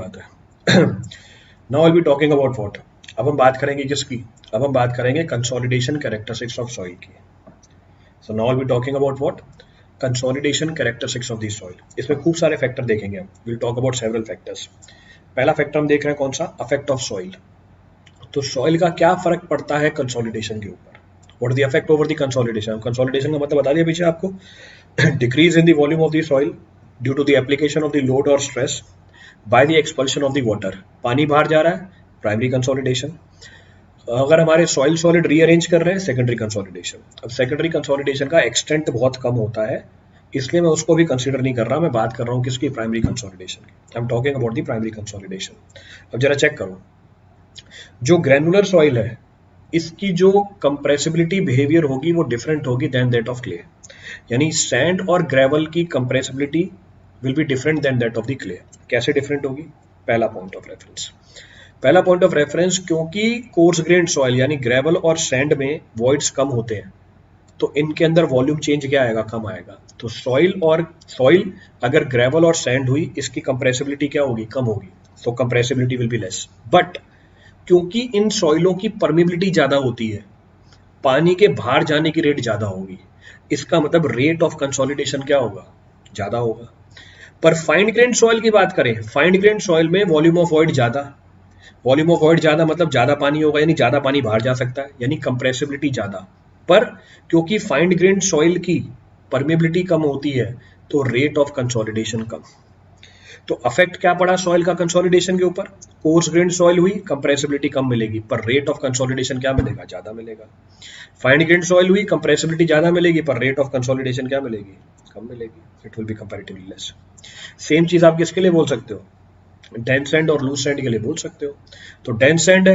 बात है। Now I be talking about what, अब हम बात करेंगे किसकी, अब हम बात करेंगे कंसोलिडेशन कैरेक्टरिस्टिक्स ऑफ सॉइल की। So now I be talking about what, consolidation characteristics of the soil. इसमें खूब सारे फैक्टर देखेंगे हम, will talk about several factors. पहला फैक्टर हम देख रहे हैं कौन सा, अफेक्ट ऑफ सॉइल। तो सॉइल का क्या फर्क पड़ता है कंसोलिडेशन के ऊपर, what the effect over the consolidation. Consolidation का मतलब बता दिया पीछे आपको, decrease in the volume of the soil due to the application of the load और stress by the expulsion of the water. पानी बाहर जा रहा है, प्राइमरी कंसोलिडेशन। अगर हमारे सॉइल सॉलिड रीअरेंज कर रहे हैं, सेकेंडरी कंसोलिडेशन। अब सेकेंडरी कंसोलिडेशन का एक्सटेंट बहुत कम होता है, इसलिए मैं उसको भी कंसीडर नहीं कर रहा, मैं बात कर रहा हूँ किसकी, प्राइमरी कंसोलिडेशन की। I am talking about the primary consolidation. अब जरा चेक करो, जो ग्रैनुलर सॉइल है इसकी जो कंप्रेसिबिलिटी बिहेवियर होगी वो डिफरेंट होगी देन दैट ऑफ क्ले। यानी सैंड और ग्रेवल की compressibility will be different than that of the clay. कैसे डिफरेंट होगी, पहला पॉइंट ऑफ रेफरेंस, पहला पॉइंट ऑफ रेफरेंस, क्योंकि कोर्स ग्रेन्ड सॉइल यानी ग्रेवल और सैंड में वॉइड्स कम होते हैं, तो इनके अंदर वॉल्यूम चेंज क्या आएगा, कम आएगा। तो सॉइल अगर ग्रेवल और सैंड हुई, इसकी कंप्रेसिबिलिटी क्या होगी, कम होगी, so compressibility will be less. But क्योंकि इन सॉइलों की परमिबिलिटी ज्यादा होती है, पानी के बाहर जाने की रेट ज्यादा होगी, इसका मतलब रेट ऑफ कंसोलिडेशन क्या होगा, ज्यादा होगा। पर फाइन ग्रेन्ड सॉइल की बात करें, फाइन ग्रेन्ड सॉइल में वॉल्यूम ऑफ वॉइड ज्यादा, वॉल्यूम ऑफ वॉइड ज्यादा मतलब ज्यादा पानी होगा, यानी ज्यादा पानी बाहर जा सकता है, यानी कंप्रेसिबिलिटी ज्यादा। पर क्योंकि फाइन ग्रेन्ड सॉइल की परमेबिलिटी कम होती है, तो रेट ऑफ कंसोलिडेशन कम। तो अफेक्ट क्या पड़ा सॉइल का कंसोलिडेशन के ऊपर, कोर्स ग्रेन्ड सॉइल हुई, कंप्रेसिबिलिटी कम मिलेगी, पर रेट ऑफ कंसोलिडेशन क्या मिलेगा, ज्यादा मिलेगा। फाइन ग्रेन्ड सॉइल हुई, कंप्रेसिबिलिटी ज्यादा मिलेगी, पर रेट ऑफ कंसोलिडेशन क्या मिलेगी, कम मिलेगी, it will B comparatively less. Same चीज आप किसके लिए बोल सकते हो, डेंस सैंड और लूज सैंड के लिए बोल सकते हो। तो डेंस सैंड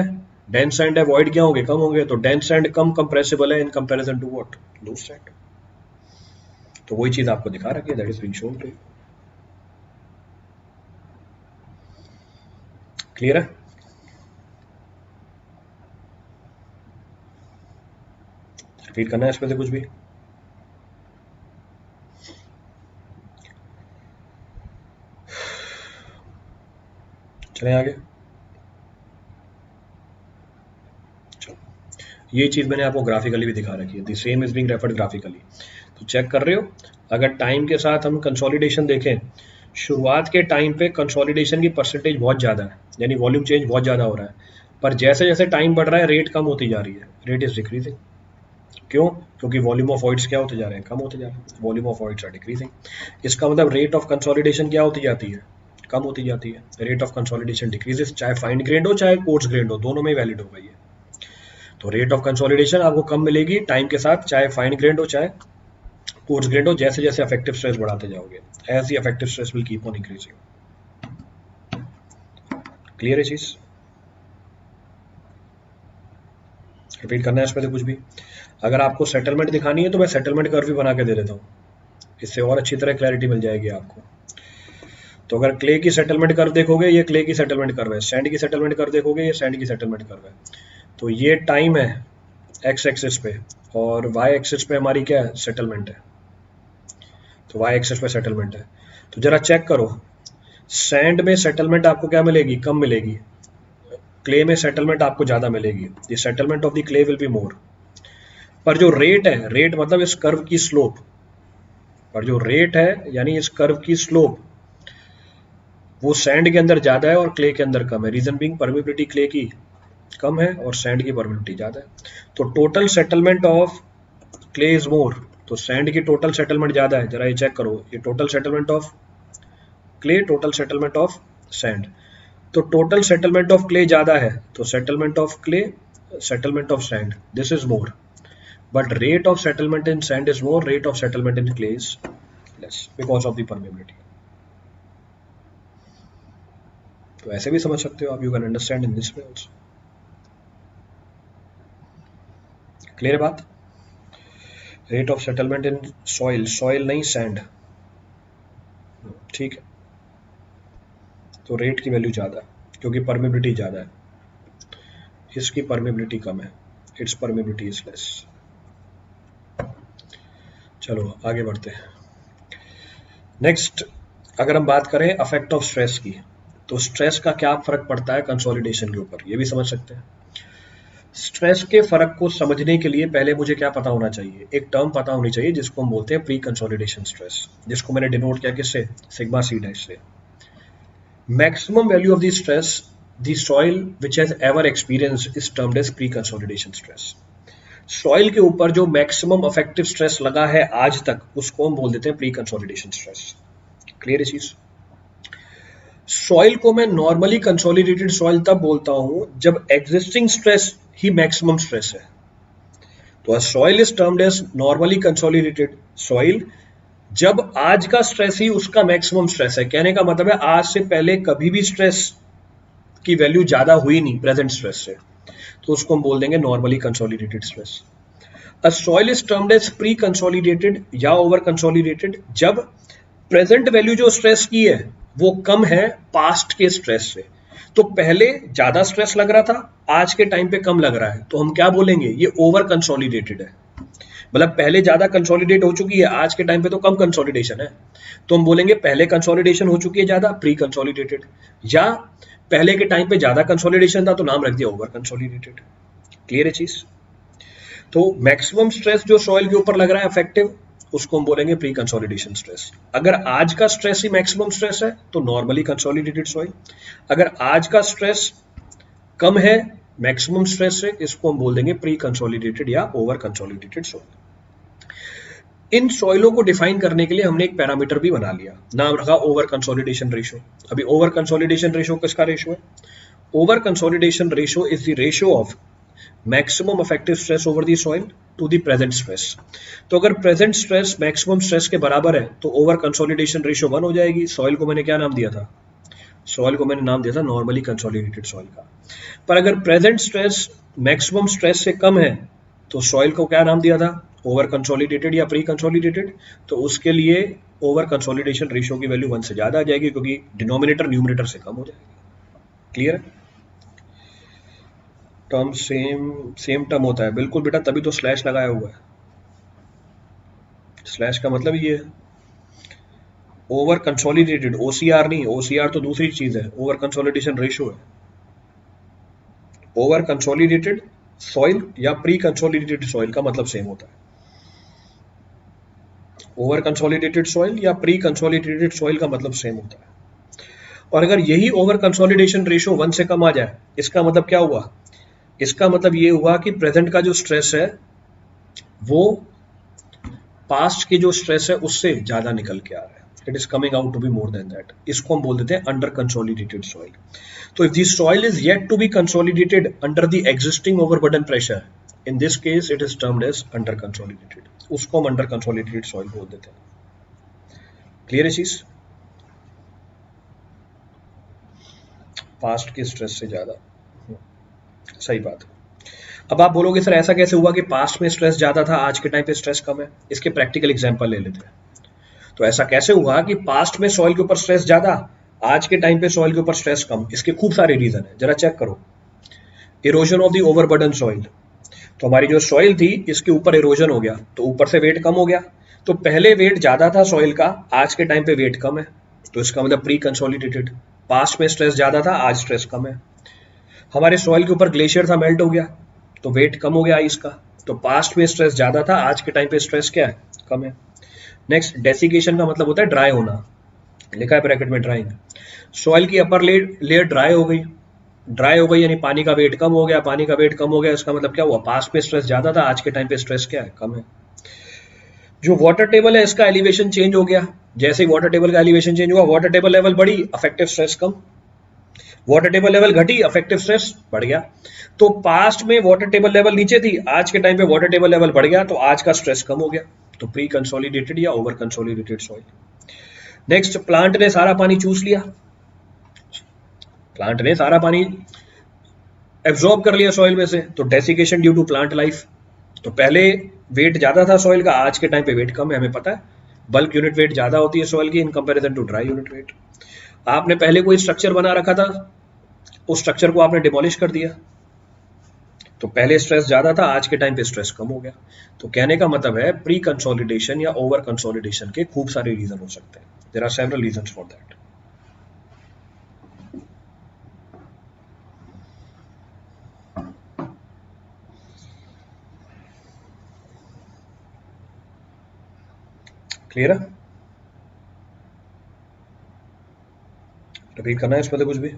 है, वॉइड क्या होंगे, कम होंगे, तो डेंस सैंड कम कंप्रेसिबल है in comparison to what, loose sand. तो वही चीज आपको दिखा रखी है, that is being shown to you. Clear है, रिपीट करना है इसमें से कुछ भी, चलें आगे। चलो, ये चीज मैंने आपको ग्राफिकली भी दिखा रखी है, the same is being referred graphically. तो चेक कर रहे हो, अगर टाइम के साथ हम कंसोलिडेशन देखें, शुरुआत के टाइम पे कंसोलिडेशन की परसेंटेज बहुत ज़्यादा है, यानी वॉल्यूम चेंज बहुत ज़्यादा हो रहा है, पर जैसे जैसे टाइम बढ़ रहा है रेट कम होती जा रही है, रेट इज डिक्रीजिंग। क्यों, क्योंकि वॉल्यूम ऑफ वॉइड्स क्या होते जा रहे हैं, कम होते जा रहे हैं, volume of voids are decreasing. इसका मतलब रेट ऑफ कंसोलिडेशन क्या होती जाती है, कम होती जाती है, रेट ऑफ कंसोलिडेशन डिक्रीजेस, चाहे फाइन ग्रेन्ड हो चाहे कोर्स ग्रेन्ड हो, दोनों में वैलिड होगा ये। तो रेट ऑफ कंसोलिडेशन आपको कम मिलेगी टाइम के साथ, चाहे फाइन ग्रेन्ड हो चाहे कोर्स ग्रेन्ड हो, जैसे जैसे अफेक्टिव स्ट्रेस बढ़ाते जाओगे, as the effective stress will keep on increasing. Clear है चीज, रिपीट करना है इसमें से कुछ भी। अगर आपको सेटलमेंट दिखानी है तो मैं सेटलमेंट कर्व भी बना के दे देता हूँ, इससे और अच्छी तरह क्लैरिटी मिल जाएगी आपको। तो अगर क्ले की सेटलमेंट कर्व देखोगे, ये क्ले की सेटलमेंट कर्व है, सैंड की सेटलमेंट कर्व देखोगे, ये सैंड की सेटलमेंट कर्व है। तो ये टाइम है एक्स एक्सिस पे, और वाई एक्सिस पे हमारी क्या है, सेटलमेंट है। तो वाई एक्सिस पे सेटलमेंट है। तो जरा चेक करो, सैंड में सेटलमेंट आपको क्या मिलेगी, कम मिलेगी, क्ले में सेटलमेंट आपको ज्यादा मिलेगी, the settlement of the clay will be more. पर जो रेट है, रेट मतलब इस कर्व की स्लोप, पर जो रेट है यानी इस कर्व की स्लोप, वो सैंड के अंदर ज्यादा है और क्ले के अंदर कम है। रीजन बीइंग परमिबिलिटी क्ले की कम है और सैंड की परमिबिलिटी ज्यादा है। तो total settlement of clay is more, तो सैंड की टोटल सेटलमेंट ज्यादा है। जरा ये चेक करो, ये total settlement of clay, total settlement of sand. तो टोटल सेटलमेंट ऑफ क्ले ज्यादा है, तो settlement of clay, settlement of sand, this is more. But rate of settlement in sand is more, rate of settlement in clay is less because of the permeability. तो ऐसे भी समझ सकते हो आप, you can understand in this way also. Clear बात, rate of settlement in soil, soil नहीं sand, ठीक है। तो रेट की वैल्यू ज्यादा है क्योंकि परमेबिलिटी ज्यादा है, इसकी परमेबिलिटी कम है, इट्स परमेबिलिटी इज लेस। चलो आगे बढ़ते हैं। नेक्स्ट, अगर हम बात करें अफेक्ट ऑफ स्ट्रेस की, तो स्ट्रेस का क्या फर्क पड़ता है कंसोलिडेशन के ऊपर, ये भी समझ सकते हैं। स्ट्रेस के फर्क को समझने के लिए पहले मुझे क्या पता होना चाहिए, एक टर्म पता होनी चाहिए जिसको हम बोलते हैं प्री कंसोलिडेशन स्ट्रेस, जिसको मैंने डिनोट किया किससे, सिग्मा सी डैश से। Maximum value of the stress the soil which has ever experience is termed as pre consolidation stress. Soil के ऊपर जो मैक्सिमम अफेक्टिव स्ट्रेस लगा है आज तक, उसको हम बोल देते हैं प्री कंसोलिडेशन स्ट्रेस। क्लियर है चीज। सॉइल को मैं नॉर्मली कंसोलिडेटेड सॉइल तब बोलता हूं जब एग्जिस्टिंग स्ट्रेस ही मैक्सिमम स्ट्रेस है। तो soil is termed as normally consolidated soil जब आज का स्ट्रेस ही उसका मैक्सिमम स्ट्रेस है। कहने का मतलब है आज से पहले कभी भी स्ट्रेस की वैल्यू ज्यादा हुई नहीं प्रेजेंट स्ट्रेस से, तो उसको हम बोल देंगे normally consolidated stress. A soil is termed as pre consolidated या ओवर कंसोलिडेटेड जब प्रेजेंट वैल्यू जो स्ट्रेस की है वो कम है पास्ट के स्ट्रेस से। तो पहले ज्यादा स्ट्रेस लग रहा था, आज के टाइम पे कम लग रहा है, तो हम क्या बोलेंगे, ये ओवर कंसोलिडेटेड है। मतलब पहले ज्यादा कंसोलिडेट हो चुकी है, आज के टाइम पे तो कम कंसोलिडेशन है, तो हम बोलेंगे पहले कंसोलिडेशन हो चुकी है ज्यादा, प्री कंसोलिडेटेड। या पहले के टाइम पे ज्यादा कंसोलिडेशन था तो नाम रख दिया ओवर कंसोलिडेटेड। क्लियर है चीज। तो मैक्सिमम स्ट्रेस जो सॉइल के ऊपर लग रहा है इफेक्टिव, उसको हम बोलेंगे प्री कंसोलिडेशन स्ट्रेस। अगर आज का स्ट्रेस ही मैक्सिमम स्ट्रेस है तो नॉर्मली कंसोलिडेटेड सॉइल। अगर आज का स्ट्रेस कम है मैक्सिमम स्ट्रेस से, इसको हम बोल देंगे प्री कंसोलिडेटेड या ओवर कंसोलिडेटेड सॉइल। इन सॉइलों को डिफाइन करने के लिए हमने एक पैरामीटर भी बना लिया, नाम रखा ओवर कंसोलिडेशन रेशियो। अभी ओवर कंसोलिडेशन रेशियो किसका रेशियो है, over consolidation ratio is the ratio of maximum effective stress over the soil to the present stress. तो अगर प्रेजेंट स्ट्रेस मैक्सिमम स्ट्रेस के बराबर है तो ओवर कंसोलिडेशन रेशियो 1 हो जाएगी। सॉइल को मैंने क्या नाम दिया था, सॉइल को मैंने नाम दिया था नॉर्मली कंसोलिडेटेड सॉइल का। पर अगर प्रेजेंट स्ट्रेस मैक्सिमम स्ट्रेस से कम है तो सॉइल को क्या नाम दिया था, ओवर कंसोलिडेटेड या प्री कंसोलिडेटेड। तो उसके लिए ओवर कंसोलिडेशन रेशियो की वैल्यू 1 से ज्यादा आ जाएगी क्योंकि डिनोमिनेटर न्यूमरेटर से कम हो जाएगी। क्लियर है। टर्म सेम टर्म होता है बिल्कुल बेटा, तभी तो स्लैश लगाया हुआ है। स्लैश का मतलब ये है ओवर कंसोलिडेटेड, ओसीआर नहीं, ओसीआर तो दूसरी चीज है, ओवर कंसोलिडेशन रेशियो है। ओवर कंसोलिडेटेड सॉइल या प्री कंसोलिडेटेड सॉइल का मतलब सेम होता है। ओवर कंसोलिडेटेड सॉइल या प्री कंसोलिडेटेड सॉइल का मतलब सेम होता है। और अगर यही ओवर कंसोलिडेशन रेशियो 1 से कम आ जाए, इसका मतलब क्या हुआ, इसका मतलब ये हुआ कि प्रेजेंट का जो स्ट्रेस है वो पास्ट की जो स्ट्रेस है उससे ज्यादा निकल के आ रहा है, it is coming out to be more than that. इसको हम बोल देते हैं अंडर कंसोलिडेटेड सॉइल। तो if the soil is yet to be consolidated under the existing overburden pressure, in this case it is termed as under consolidated, उसको हम under consolidated soil बोल देते हैं। क्लियर है चीज। पास्ट के स्ट्रेस से ज्यादा, सही बात है। अब आप बोलोगे सर ऐसा कैसे हुआ कि पास्ट में स्ट्रेस ज्यादा था आज के टाइम पे स्ट्रेस कम है, इसके प्रैक्टिकल एग्जांपल ले लेते हैं। तो ऐसा कैसे हुआ कि पास्ट में सॉइल के ऊपर स्ट्रेस ज्यादा, आज के टाइम पे सॉइल के ऊपर स्ट्रेस कम, इसके खूब सारे रीजन है, जरा चेक करो। Erosion of the overburden soil, तो हमारी जो सॉइल थी इसके ऊपर इरोजन हो गया तो ऊपर से वेट कम हो गया। तो पहले वेट ज्यादा था सॉइल का, आज के टाइम पे वेट कम है, तो इसका मतलब प्री कंसोलिडेटेड। पास्ट में स्ट्रेस ज्यादा था, आज स्ट्रेस कम है। हमारे सॉइल के ऊपर ग्लेशियर था, मेल्ट हो गया तो वेट कम हो गया आइस का, तो पास्ट में स्ट्रेस ज्यादा था, आज के टाइम पे स्ट्रेस क्या है, कम है। नेक्स्ट डेसिकेशन का मतलब होता है ड्राई होना, लिखा है ब्रैकेट में ड्राइंग। सॉइल की अपर लेयर ड्राई हो गई, ड्राई हो गई यानी पानी का वेट कम हो गया, पानी का वेट कम हो गया, इसका मतलब क्या हुआ, पास्ट में स्ट्रेस ज्यादा था, आज के टाइम पे स्ट्रेस क्या है, कम है। जो वाटर टेबल है इसका एलिवेशन चेंज हो गया, जैसे ही वाटर टेबल का एलिवेशन चेंज हुआ, वाटर टेबल लेवल बढ़ी, अफेक्टिव स्ट्रेस कम, वाटर टेबल लेवल घटी, अफेक्टिव स्ट्रेस बढ़ गया। तो पास्ट में वाटर टेबल लेवल नीचे थी, आज के टाइम पे वाटर टेबल लेवल बढ़ गया तो आज का स्ट्रेस कम हो गया, तो प्री कंसोलिडेटेड या over consolidated soil. Next, plant ने सारा पानी चूस लिया, प्लांट ने सारा पानी एब्जॉर्ब कर लिया सॉइल में से, तो desiccation due to plant life. तो पहले वेट ज्यादा था सॉइल का, आज के टाइम पे वेट कम है, हमें पता है बल्क यूनिट वेट ज्यादा होती है सॉइल की in comparison to dry unit weight. आपने पहले कोई स्ट्रक्चर बना रखा था, उस स्ट्रक्चर को आपने डिमोलिश कर दिया, तो पहले स्ट्रेस ज्यादा था, आज के टाइम पे स्ट्रेस कम हो गया। तो कहने का मतलब है प्री कंसोलिडेशन या ओवर कंसोलिडेशन के खूब सारे रीजन हो सकते हैं, there are several reasons for that. Clear है? रिपीट करना है इसमें तो कुछ भी?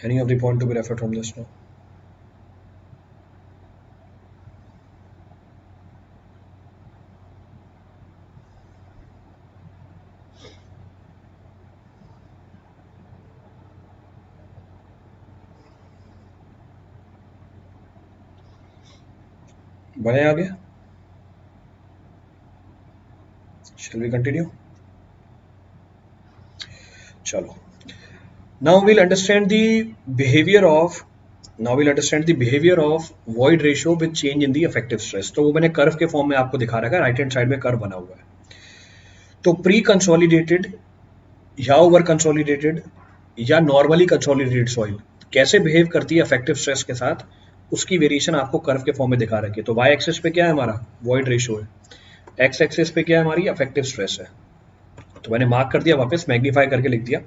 Any of the point to be referred from this now? बढ़े आगे? Shall we continue? चलो. Now we'll understand the behavior of void ratio with change in the effective stress. तो वो मैंने कर्व के फॉर्म में आपको दिखा रखा है, राइट हैंड साइड में कर्व बना हुआ है. तो प्री कंसोलिडेटेड या ओवर कंसोलिडेटेड या नॉर्मली कंसोलिडेटेड सॉइल कैसे बिहेव करती है इफेक्टिव स्ट्रेस के साथ, उसकी वेरिएशन आपको कर्व के फॉर्म में दिखा रखी है. तो वाई एक्सिस पे क्या है हमारा? वॉइड रेशियो है. एक्स एक्सिस पे क्या है हमारी? इफेक्टिव स्ट्रेस है. तो मैंने मार्क कर दिया, वापस मैग्नीफाई करके लिख दिया.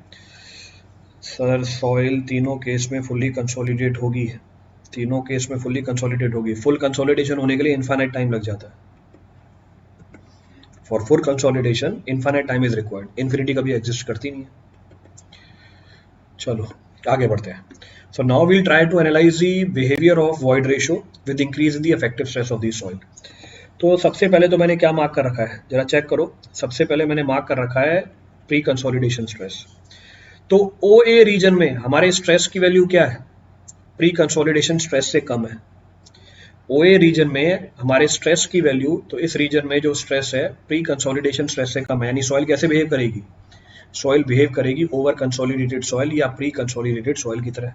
सर सॉइल तीनों केस में फुल्ली कंसोलिडेट होगी, तीनों केस में फुल्ली कंसोलिडेट होगी. फुल कंसोलिडेशन होने के लिए इनफाइनाइट टाइम लग जाता है. For full consolidation infinite time is required. Infinity कभी एग्जिस्ट करती नहीं है. चलो आगे बढ़ते हैं. So now we'll try to analyse the behaviour of void ratio with increase in the effective stress of the soil. तो सबसे पहले तो मैंने क्या मार्क कर रखा है, जरा चेक करो. सबसे पहले मैंने मार्क कर रखा है प्री कंसोलिडेशन स्ट्रेस. तो ओ ए रीजन में हमारे स्ट्रेस की वैल्यू क्या है? प्री कंसोलिडेशन स्ट्रेस से कम है. ओ ए रीजन में हमारे स्ट्रेस की वैल्यू, तो इस रीजन में जो स्ट्रेस है प्री कंसोलिडेशन स्ट्रेस से कम है. यानी सॉइल कैसे बिहेव करेगी? सॉइल बिहेव करेगी ओवर कंसोलिडेटेड सॉइल या प्री कंसोलिडेटेड सॉइल की तरह.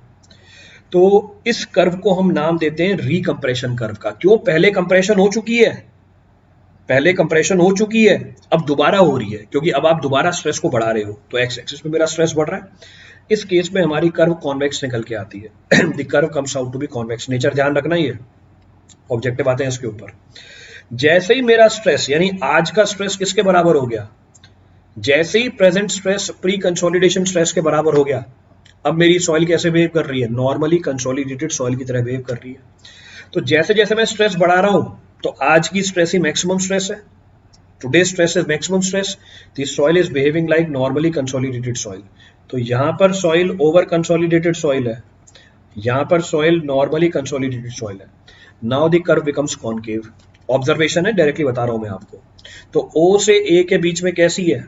तो इस कर्व को हम नाम देते हैं रिकम्प्रेशन कर्व का. क्यों? पहले कंप्रेशन हो चुकी है, पहले कंप्रेशन हो चुकी है, अब दोबारा हो रही है, क्योंकि अब आप दोबारा स्ट्रेस को बढ़ा रहे हो. तो एक्स एक्सिस पे मेरा स्ट्रेस बढ़ रहा है. इस केस में हमारी कर्व कॉन्वेक्स निकल के आती है. The curve comes out to be convex. Nature ध्यान रखना, ये ऑब्जेक्टिव आते हैं इसके ऊपर. जैसे ही मेरा स्ट्रेस यानी आज का स्ट्रेस किसके बराबर हो गया? जैसे ही present stress pre consolidation stress के बराबर हो गया, अब मेरी सॉइल कैसे बिहेव कर रही है? नॉर्मली कंसोलिडेटेड सॉइल की तरह बिहेव कर रही है. तो जैसे जैसे मैं स्ट्रेस बढ़ा रहा हूं, तो आज की स्ट्रेस ही मैक्सिमम स्ट्रेस है. Today stress is maximum stress. The soil is behaving like normally consolidated soil. तो यहां पर सॉइल ओवर कंसोलिडेटेड सॉइल है, यहां पर सॉइल नॉर्मली कंसोलिडेटेड सॉइल है. Now the curve becomes concave. Observation है, डायरेक्टली बता रहा हूं मैं आपको. तो ओ से ए के बीच में कैसी है?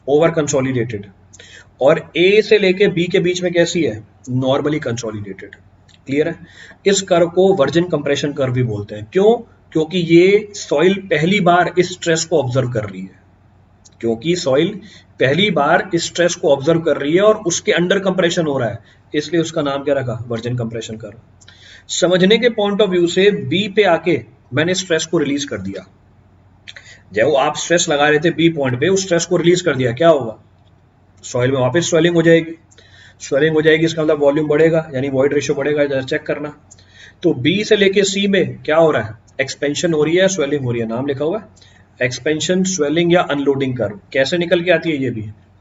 Over consolidated. और ए से लेके बी के बीच में कैसी है? Normally consolidated. क्लियर है? इस कर्व को वर्जिन कंप्रेशन कर्व भी बोलते हैं. क्यों? क्योंकि ये सॉइल पहली बार इस स्ट्रेस को ऑब्जर्व कर रही है. क्योंकि सॉइल पहली बार इस स्ट्रेस को ऑब्जर्व कर रही है और उसके अंडर कंप्रेशन हो रहा है, इसलिए उसका नाम क्या रखा? Virgin compression curve. समझने के पॉइंट ऑफ व्यू से बी पे आके मैंने स्ट्रेस को रिलीज कर दिया. जब आप स्ट्रेस लगा रहे थे बी पॉइंट पे, उस स्ट्रेस को रिलीज कर दिया, क्या होगा? सॉइल में वापस स्वेलिंग हो जाएगी. स्वेलिंग हो जाएगी, इसका मतलब वॉल्यूम बढ़ेगा, यानी वॉइड रेशियो बढ़ेगा. जरा चेक करना. तो बी से लेके सी में क्या हो रहा है? एक्सपेंशन हो रही है, स्वेलिंग हो रही है. नाम लिखा हुआ है एक्सपेंशन, स्वेलिंग या अनलोडिंग कर्व. कैसे निकल के आती है?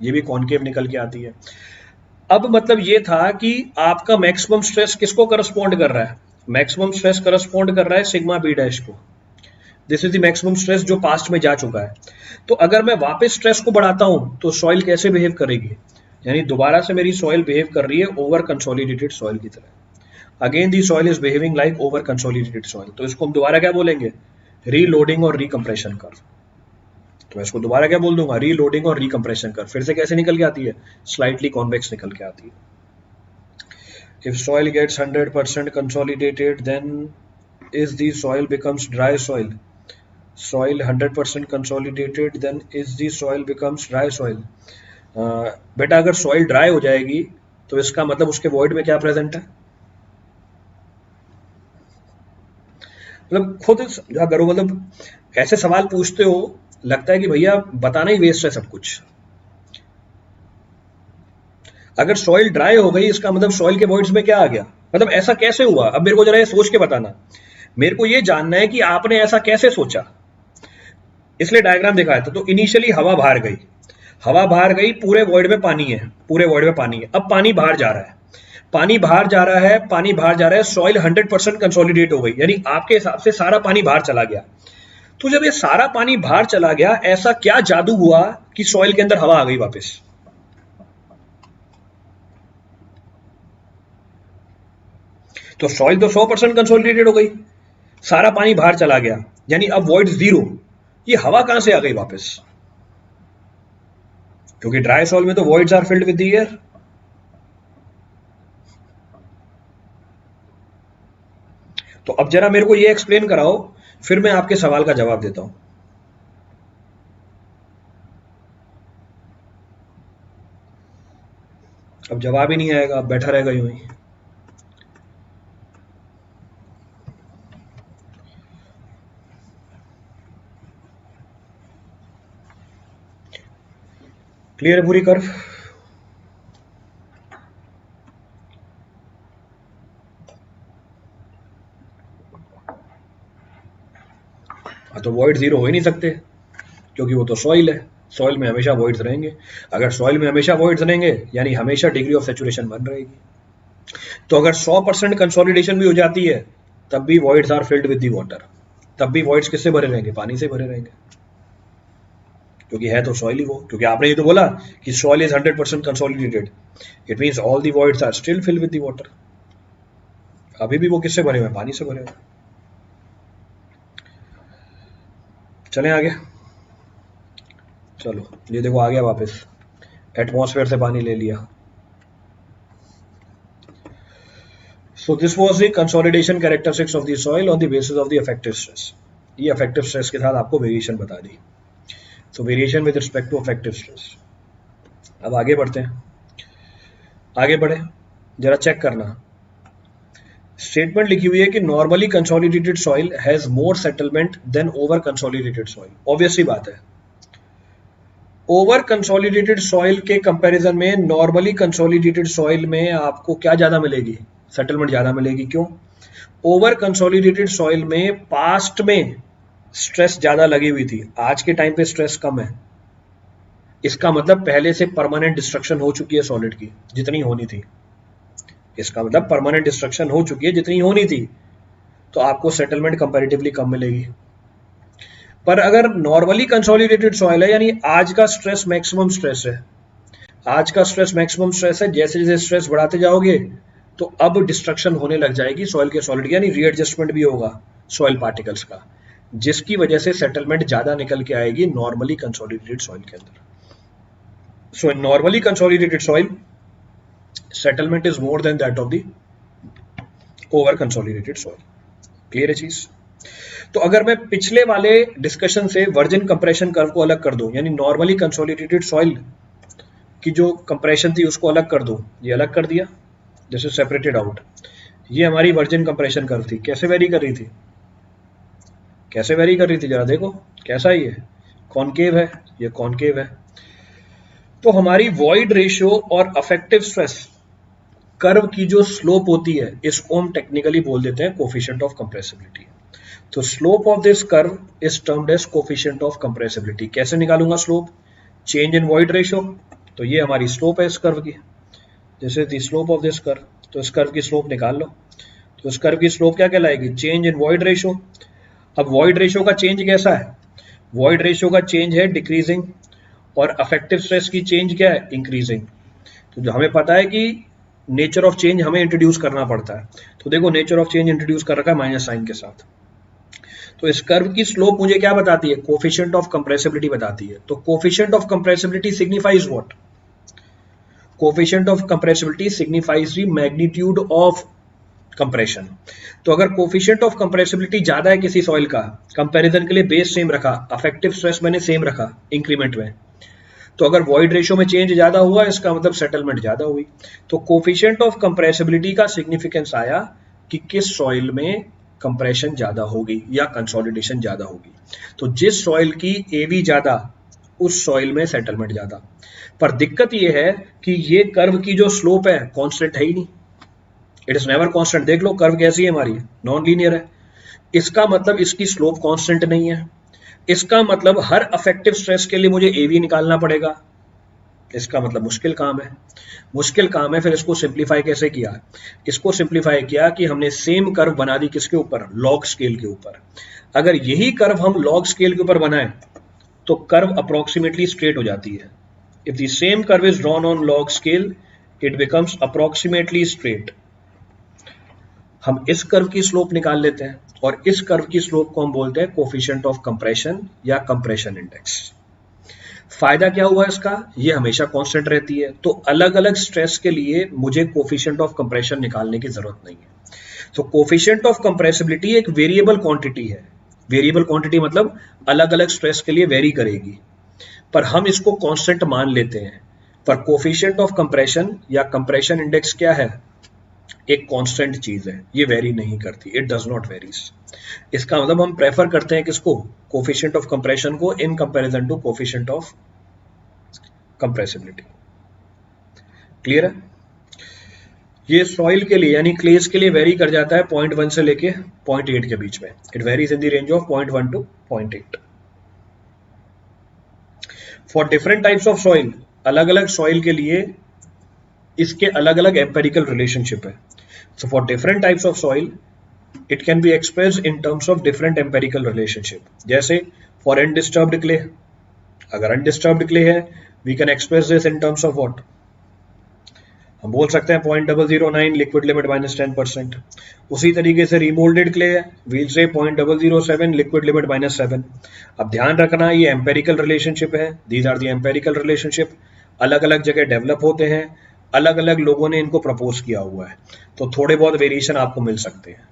ये भी कॉनकेव निकल के आती है. अब मतलब ये था कि आपका मैक्सिमम स्ट्रेस किसको करस्पॉन्ड कर रहा है? मैक्सिमम स्ट्रेस करस्पॉन्ड कर रहा है सिग्मा बी डैश को. This is the maximum stress जो पास्ट में जा चुका है. तो अगर मैं वापस स्ट्रेस को बढ़ाता हूं तो सॉइल कैसे बिहेव करेगी? यानी दोबारा से मेरी सॉइल बिहेव कर रही है ओवर कंसोलिडेटेड सॉइल की तरह. Again the soil is behaving like over consolidated soil. तो इसको हम दोबारा क्या बोलेंगे? रीलोडिंग और रिकम्प्रेशन कर्व. तो मैं इसको दोबारा क्या बोल दूंगा? रीलोडिंग और रिकम्प्रेशन कर्व. फिर से कैसे निकल के आती है? स्लाइटली कॉन्वेक्स निकल के आती है. If soil gets 100% consolidated, then is the soil becomes dry soil. Soil 100% consolidated, then is the soil becomes dry soil. बेटा अगर सॉइल ड्राई हो जाएगी तो इसका मतलब उसके वॉइड में क्या प्रेजेंट है? मतलब खुद क्या करो, मतलब ऐसे सवाल पूछते हो, लगता है कि भैया बताना ही वेस्ट है सब कुछ. अगर सॉइल ड्राई हो गई, इसका मतलब सॉइल के वॉइड्स में क्या आ गया? मतलब ऐसा कैसे हुआ? अब मेरे को जरा ये सोच के बताना. मेरे को ये जानना है कि आपने ऐसा कैसे सोचा, इसलिए डायग्राम दिखाया था. तो इनिशियली हवा बाहर गई, हवा बाहर गई, पूरे वॉइड में पानी है, पूरे वॉइड में पानी है। अब पानी बाहर जा रहा है, पानी बाहर जा रहा है, पानी बाहर जा रहा है, सॉइल 100% कंसोलिडेट हो गई, यानी आपके हिसाब से सारा पानी बाहर चला गया। तो जब ये सारा पानी बाहर चला गया, ऐसा क्या जादू हुआ कि सॉइल के अंदर हवा आ गई वापस? तो सॉइल तो 100% कंसोलिडेटेड हो गई, सारा पानी बाहर चला गया, यानी अब वॉइड जीरो। ये हवा कहां से आ गई वापस? क्योंकि ड्राई सॉइल में तो voids are filled with the air. तो अब जरा मेरे को ये एक्सप्लेन कराओ, फिर मैं आपके सवाल का जवाब देता हूं। अब जवाब ही नहीं आएगा, अब बैठा रहेगा यूं ही। क्लियर है पूरी कर्व? तो वॉइड जीरो हो ही नहीं सकते, क्योंकि वो तो सॉइल है, सॉइल में हमेशा वॉइड्स रहेंगे। अगर सॉइल में हमेशा वॉइड्स रहेंगे, यानी हमेशा डिग्री ऑफ सैचुरेशन बन रहेगी। तो अगर 100% कंसोलिडेशन भी हो जाती है, तब भी voids are filled with the water, तब भी वॉइड्स किससे भरे रहेंगे? पानी से भरे रहेंगे, क्योंकि है तो सॉइल ही वो। क्योंकि आपने ये तो बोला कि soil is 100% consolidated, it means all the voids are still filled with the water. अभी भी वो किससे भरे हुए? पानी से भरे हुए। चलें आगे। चलो ये देखो आ गया वापस, एटमॉस्फेयर से पानी ले लिया। So this was the consolidation characteristics of the soil on the basis of the effective stress. ये effective stress के साथ आपको वेरिएशन बता दी। So variation with respect to effective stress। अब आगे बढ़ते हैं, आगे बढ़े, जरा चेक करना। स्टेटमेंट लिखी हुई है कि normally consolidated soil has more settlement than over consolidated soil. Obviously बात है, ओवर कंसोलिडेटेड सॉइल के कंपैरिजन में नॉर्मली कंसोलिडेटेड सॉइल में आपको क्या ज्यादा मिलेगी? सेटलमेंट ज्यादा मिलेगी। क्यों? ओवर कंसोलिडेटेड सॉइल में पास्ट में स्ट्रेस ज्यादा लगी हुई थी, आज के टाइम पे स्ट्रेस कम है। इसका मतलब पहले से परमानेंट डिस्ट्रक्शन हो चुकी है सॉलिड की, जितनी होनी थी। इसका मतलब परमानेंट डिस्ट्रक्शन हो चुकी है जितनी होनी थी, तो आपको सेटलमेंट कंपैरेटिवली कम मिलेगी। पर अगर नॉर्मली कंसोलिडेटेड सॉइल है, यानी आज का स्ट्रेस मैक्सिमम स्ट्रेस है, आज का स्ट्रेस मैक्सिमम स्ट्रेस है, जैसे जैसे स्ट्रेस बढ़ाते जाओगे तो अब डिस्ट्रक्शन होने लग जाएगी सॉइल के सॉलिड, यानी रीएडजस्टमेंट भी होगा सॉइल पार्टिकल्स का, जिसकी वजह से सेटलमेंट ज्यादा निकल के आएगी नॉर्मली कंसोलिडेटेड सॉइल के अंदर। So in normally consolidated soil settlement is more than that of the over consolidated soil. Clear है चीज? तो अगर मैं पिछले वाले डिस्कशन से वर्जिन कंप्रेशन कर्व को अलग कर दूं, यानी नॉर्मली कंसोलिडेटेड सॉइल की जो कंप्रेशन थी उसको अलग कर दूं, ये अलग कर दिया, दिस इज सेपरेटेड आउट। ये हमारी वर्जिन कंप्रेशन कर्व थी, कैसे वेरी कर रही थी? कैसे वेरी कर रही थी जरा देखो, कैसा है ये? कॉनकेव है, ये कॉनकेव है। तो हमारी वॉइड रेशियो और अफेक्टिव स्ट्रेस कर्व की जो स्लोप होती है, इसको हम टेक्निकली बोल देते हैं कोफिशिएंट ऑफ कंप्रेसिबिलिटी। तो slope of this curve is termed as coefficient of compressibility. कैसे निकालूंगा slope? Change in void ratio. तो ये हमारी स्लोप है इस कर्व की, जैसे the slope of this curve. तो इस कर्व की स्लोप निकाल लो। तो इस कर्व की स्लोप क्या कहलाएगी? Change in void ratio. अब वॉइड रेशियो का चेंज कैसा है? वॉइड रेशियो का चेंज है डिक्रीजिंग, और अफेक्टिव स्ट्रेस की चेंज क्या है? इंक्रीजिंग। तो जो हमें पता है कि नेचर ऑफ चेंज हमें इंट्रोड्यूस करना पड़ता है, तो देखो नेचर ऑफ चेंज इंट्रोड्यूस कर रखा है माइनस साइन के साथ। तो इस कर्व की स्लोप मुझे क्या बताती है? कोफिशिएंट ऑफ कंप्रेसिबिलिटी बताती है। तो coefficient of compressibility signifies what? Coefficient of compressibility signifies the magnitude of compression. तो अगर कोफिशिएंट ऑफ कंप्रेसिबिलिटी ज्यादा है किसी सॉइल का, कंपैरिजन के लिए बेस सेम रखा, अफेक्टिव स्ट्रेस मैंने सेम रखा इंक्रीमेंट में, तो अगर वॉइड रेशियो में चेंज ज्यादा हुआ, इसका मतलब सेटलमेंट ज्यादा हुई। तो कोफिशिएंट ऑफ कंप्रेसिबिलिटी का सिग्निफिकेंस आया कि किस सॉइल में कंप्रेशन ज्यादा होगी या कंसोलिडेशन ज्यादा होगी। तो जिस सॉइल की एवी ज्यादा, उस सॉइल में सेटलमेंट ज्यादा। पर दिक्कत यह है कि ये कर्व की जो स्लोप है कांस्टेंट है ही नहीं, इट इज नेवर कांस्टेंट। देख लो कर्व कैसी है हमारी, नॉन लीनियर है। इसका मतलब इसकी स्लोप कांस्टेंट नहीं है। इसका मतलब हर अफेक्टिव स्ट्रेस के लिए मुझे एवी निकालना पड़ेगा, इसका मतलब मुश्किल काम है। मुश्किल काम है, फिर इसको सिंप्लीफाई कैसे किया? इसको सिंप्लीफाई किया कि हमने सेम कर्व बना दी किसके ऊपर? लॉग स्केल के ऊपर। अगर यही कर्व हम लॉग स्केल के ऊपर बनाएं तो कर्व अप्रोक्सीमेटली स्ट्रेट हो जाती है। If the same curve is drawn on log scale it becomes approximately straight. हम इस कर्व की स्लोप निकाल लेते हैं और इस कर्व की स्लोप को हम बोलते हैं कोफिशिएंट ऑफ कंप्रेशन या कंप्रेशन इंडेक्स। फायदा क्या हुआ इसका? ये हमेशा कांस्टेंट रहती है, तो अलग अलग स्ट्रेस के लिए मुझे कोफिशिएंट ऑफ कंप्रेशन निकालने की जरूरत नहीं है। तो कोफिशिएंट ऑफ कंप्रेसिबिलिटी एक वेरिएबल क्वांटिटी है। वेरिएबल क्वांटिटी मतलब अलग अलग स्ट्रेस के लिए वेरी करेगी, पर हम इसको कांस्टेंट मान लेते हैं। पर कोफिशिएंट ऑफ कंप्रेशन या कंप्रेशन इंडेक्स क्या है? एक कांस्टेंट चीज है, ये वेरी नहीं करती, इट डज नॉट वेरीज। इसका मतलब हम प्रेफर करते हैं किसको? कोफिशिएंट ऑफ कंप्रेशन को in comparison to coefficient of compressibility. Clear है? ये सॉइल के लिए यानी क्लेस के लिए वेरी कर जाता है 0.1 से लेके 0.8 के बीच में। It varies in the range of 0.1 to 0.8। For different types of soil, अलग अलग सॉइल के लिए इसके अलग अलग एम्पेरिकल रिलेशनशिप है। So for different types of soil it can be expressed in terms of different empirical relationship. जैसे for undisturbed clay, अगर अनडिस्टर्ब्ड क्ले है we can express this in terms of what? हम बोल सकते हैं 0.009 liquid limit -10%। उसी तरीके से रिमोल्डेड क्ले है, वील से 0.007 लिक्विड लिमिट -7। अब ध्यान रखना ये एम्पेरिकल रिलेशनशिप है, these are the empirical relationship, अलग अलग जगह डेवलप होते हैं, अलग अलग लोगों ने इनको प्रपोज किया हुआ है, तो थोड़े बहुत वेरिएशन आपको मिल सकते हैं।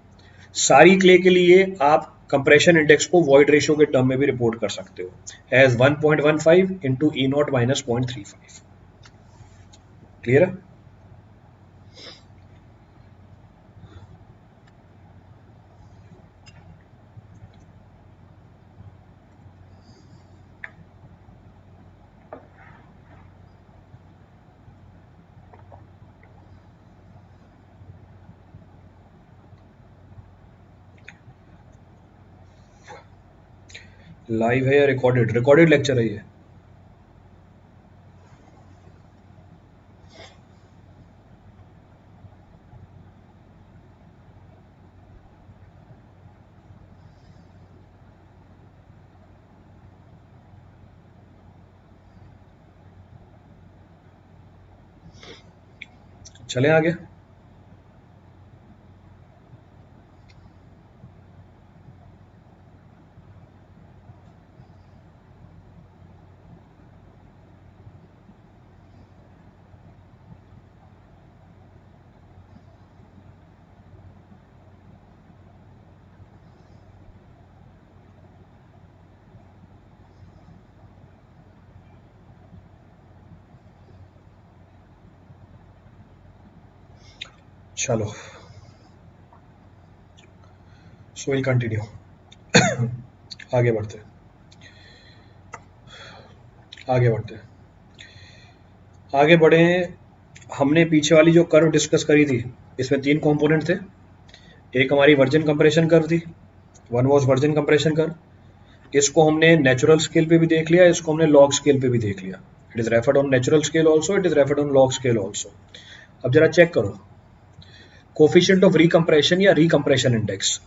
सारी क्ले के लिए आप कंप्रेशन इंडेक्स को वॉइड रेशियो के टर्म में भी रिपोर्ट कर सकते हो as 1.15 into E0 minus 0.35। Clear है? लाइव है या रिकॉर्डेड? रिकॉर्डेड लेक्चर है ये। चलें आगे। चलो सो विल कंटिन्यू। आगे बढ़ते आगे बढ़ते आगे बढ़े। हमने पीछे वाली जो कर्व डिस्कस करी थी इसमें 3 कंपोनेंट थे। एक हमारी वर्जिन कंप्रेशन कर्व थी, one was virgin compression curve. इसको हमने नेचुरल स्केल पे भी देख लिया, इसको हमने लॉग स्केल पे भी देख लिया। It is referred on natural scale also, it is referred on log scale also. अब जरा चेक करो कोफिशिएंट ऑफ रिकम्प्रेशन या रिकम्प्रेशन इंडेक्स।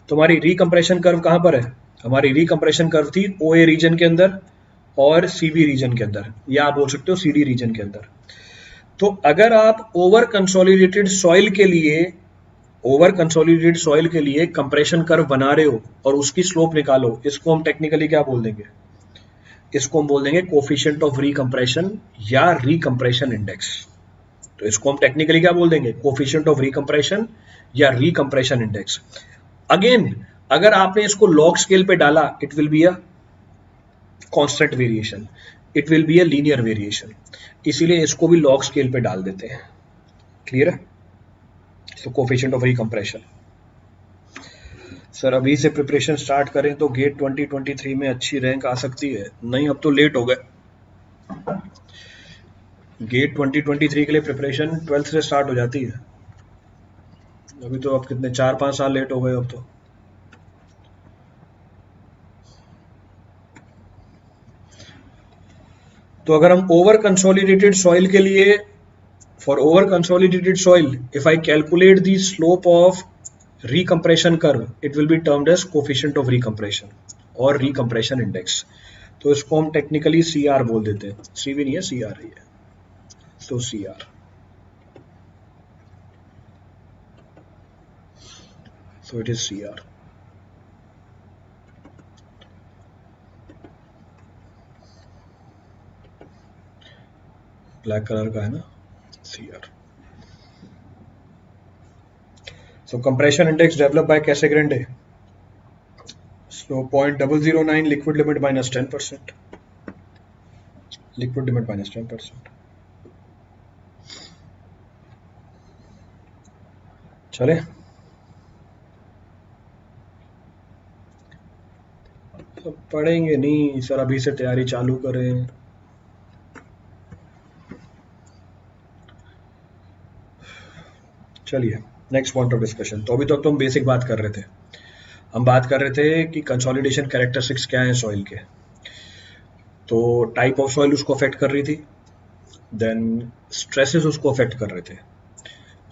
तुम्हारी रिकम्प्रेशन कर्व कहां पर है? हमारी रिकम्प्रेशन कर्व थी ओए रीजन के अंदर और सीबी रीजन के अंदर, या आप बोल सकते हो सीडी रीजन के अंदर। तो अगर आप ओवर कंसोलिडेटेड सॉइल के लिए कंप्रेशन कर्व बना रहे हो और उसकी स्लोप निकालो, इसको हम टेक्निकली क्या बोल देंगे? इसको हम बोल देंगे कोफिशिएंट ऑफ रिकम्प्रेशन या रिकम्प्रेशन इंडेक्स। तो इसको हम टेक्निकली क्या बोल देंगे? कोफिशिएंट ऑफ रिकम्प्रेशन या रिकम्प्रेशन इंडेक्स। अगेन अगर आपने इसको लॉग स्केल पे डाला it will be a constant variation, it will be a linear variation, इसीलिए इसको भी लॉग स्केल पे डाल देते हैं। क्लियर है? तो कोफिशिएंट ऑफ रिकम्प्रेशन। सर अभी से प्रिपरेशन स्टार्ट करें तो गेट 2023 में अच्छी रैंक आ सकती है? नहीं, अब तो लेट हो गए। गेट 2023 के लिए प्रिपरेशन 12th से स्टार्ट हो जाती है। अभी तो अब कितने 4-5 साल लेट हो गए अब तो। तो अगर हम ओवर कंसोलिडेटेड सॉइल के लिए, for over consolidated soil if I calculate the slope of recompression curve, it will be termed as coefficient of recompression और recompression index। तो इसको हम टेक्निकली CR बोल देते हैं, CV नहीं है CR ही है, तो CR। So it is CR। Black colour का है ना, CR। So compression index developed by Cassegrain। So 0.009 liquid limit minus 10%, liquid limit minus 10%। चले, तो पढ़ेंगे नहीं सर, अभी से तैयारी चालू करें। चलिए नेक्स्ट पॉइंट ऑफ डिस्कशन। तो अभी तक तो हम बेसिक बात कर रहे थे, हम बात कर रहे थे कि कंसोलिडेशन कैरेक्टरिस्टिक्स क्या है सॉइल के। तो टाइप ऑफ सॉइल उसको अफेक्ट कर रही थी, देन स्ट्रेसेस उसको अफेक्ट कर रहे थे,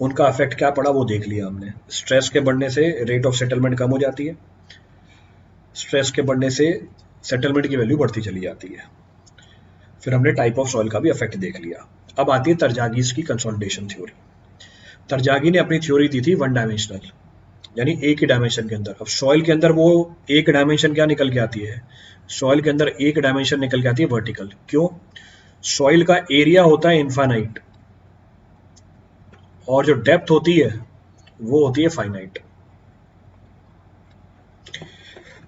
उनका अफेक्ट क्या पड़ा वो देख लिया हमने। स्ट्रेस के बढ़ने से रेट ऑफ सेटलमेंट कम हो जाती है, स्ट्रेस के बढ़ने से सेटलमेंट की वैल्यू बढ़ती चली जाती है। फिर हमने टाइप ऑफ सॉइल का भी अफेक्ट देख लिया। अब आती है तरजागीज की कंसोलिडेशन थ्योरी। तरजागी ने अपनी थ्योरी दी थी वन डायमेंशनल, यानी एक ही डायमेंशन के अंदर। अब सॉइल के अंदर वो एक डायमेंशन क्या निकल के आती है, सॉइल के अंदर एक डायमेंशन निकल के आती है वर्टिकल। क्यों? सॉइल का एरिया होता है इनफाइनाइट और जो डेप्थ होती है वो होती है फाइनाइट।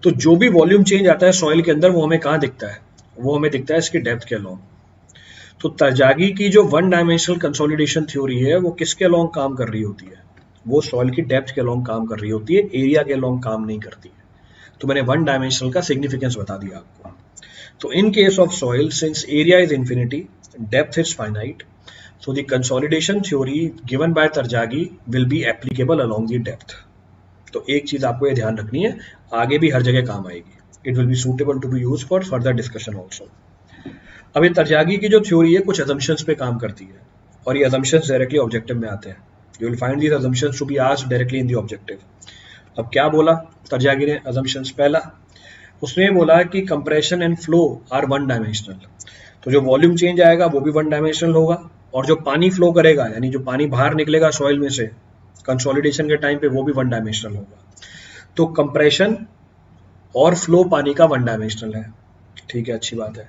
तो जो भी वॉल्यूम चेंज आता है सॉइल के अंदर वो हमें कहाँ दिखता है, वो हमें दिखता है इसकी डेप्थ के अलोंग। तो तरजागी की जो वन डायमेंशनल कंसोलिडेशन थ्योरी है वो किसके अलोंग काम कर रही होती है, वो सॉइल की डेप्थ के अलोंग काम कर रही होती है, एरिया के अलोंग काम नहीं करती है। तो मैंने वन डायमेंशनल का सिग्निफिकेंस बता दिया आपको। तो in case of soil, since area is infinity, depth is finite, so the consolidation theory given by Tarjagi will be applicable along the depth। तो एक चीज आपको ये ध्यान रखनी है, आगे भी हर जगह काम आएगी। It will be suitable to be used for further discussion also। अब ये तरजागी की जो थ्योरी है कुछ assumptions पे काम करती है और ये assumptions directly objective में आते हैं। You will find these assumptions to be asked directly in the objective। अब क्या बोला तरजागी ने assumptions? पहला उसने बोला कि compression and flow are one dimensional. तो जो वॉल्यूम चेंज आएगा वो भी वन डायमेंशनल होगा, और जो पानी फ्लो करेगा यानी जो पानी बाहर निकलेगा सॉइल में से कंसोलिडेशन के टाइम पे वो भी वन डायमेंशनल होगा। तो कंप्रेशन और फ्लो पानी का वन डायमेंशनल है, ठीक है, अच्छी बात है।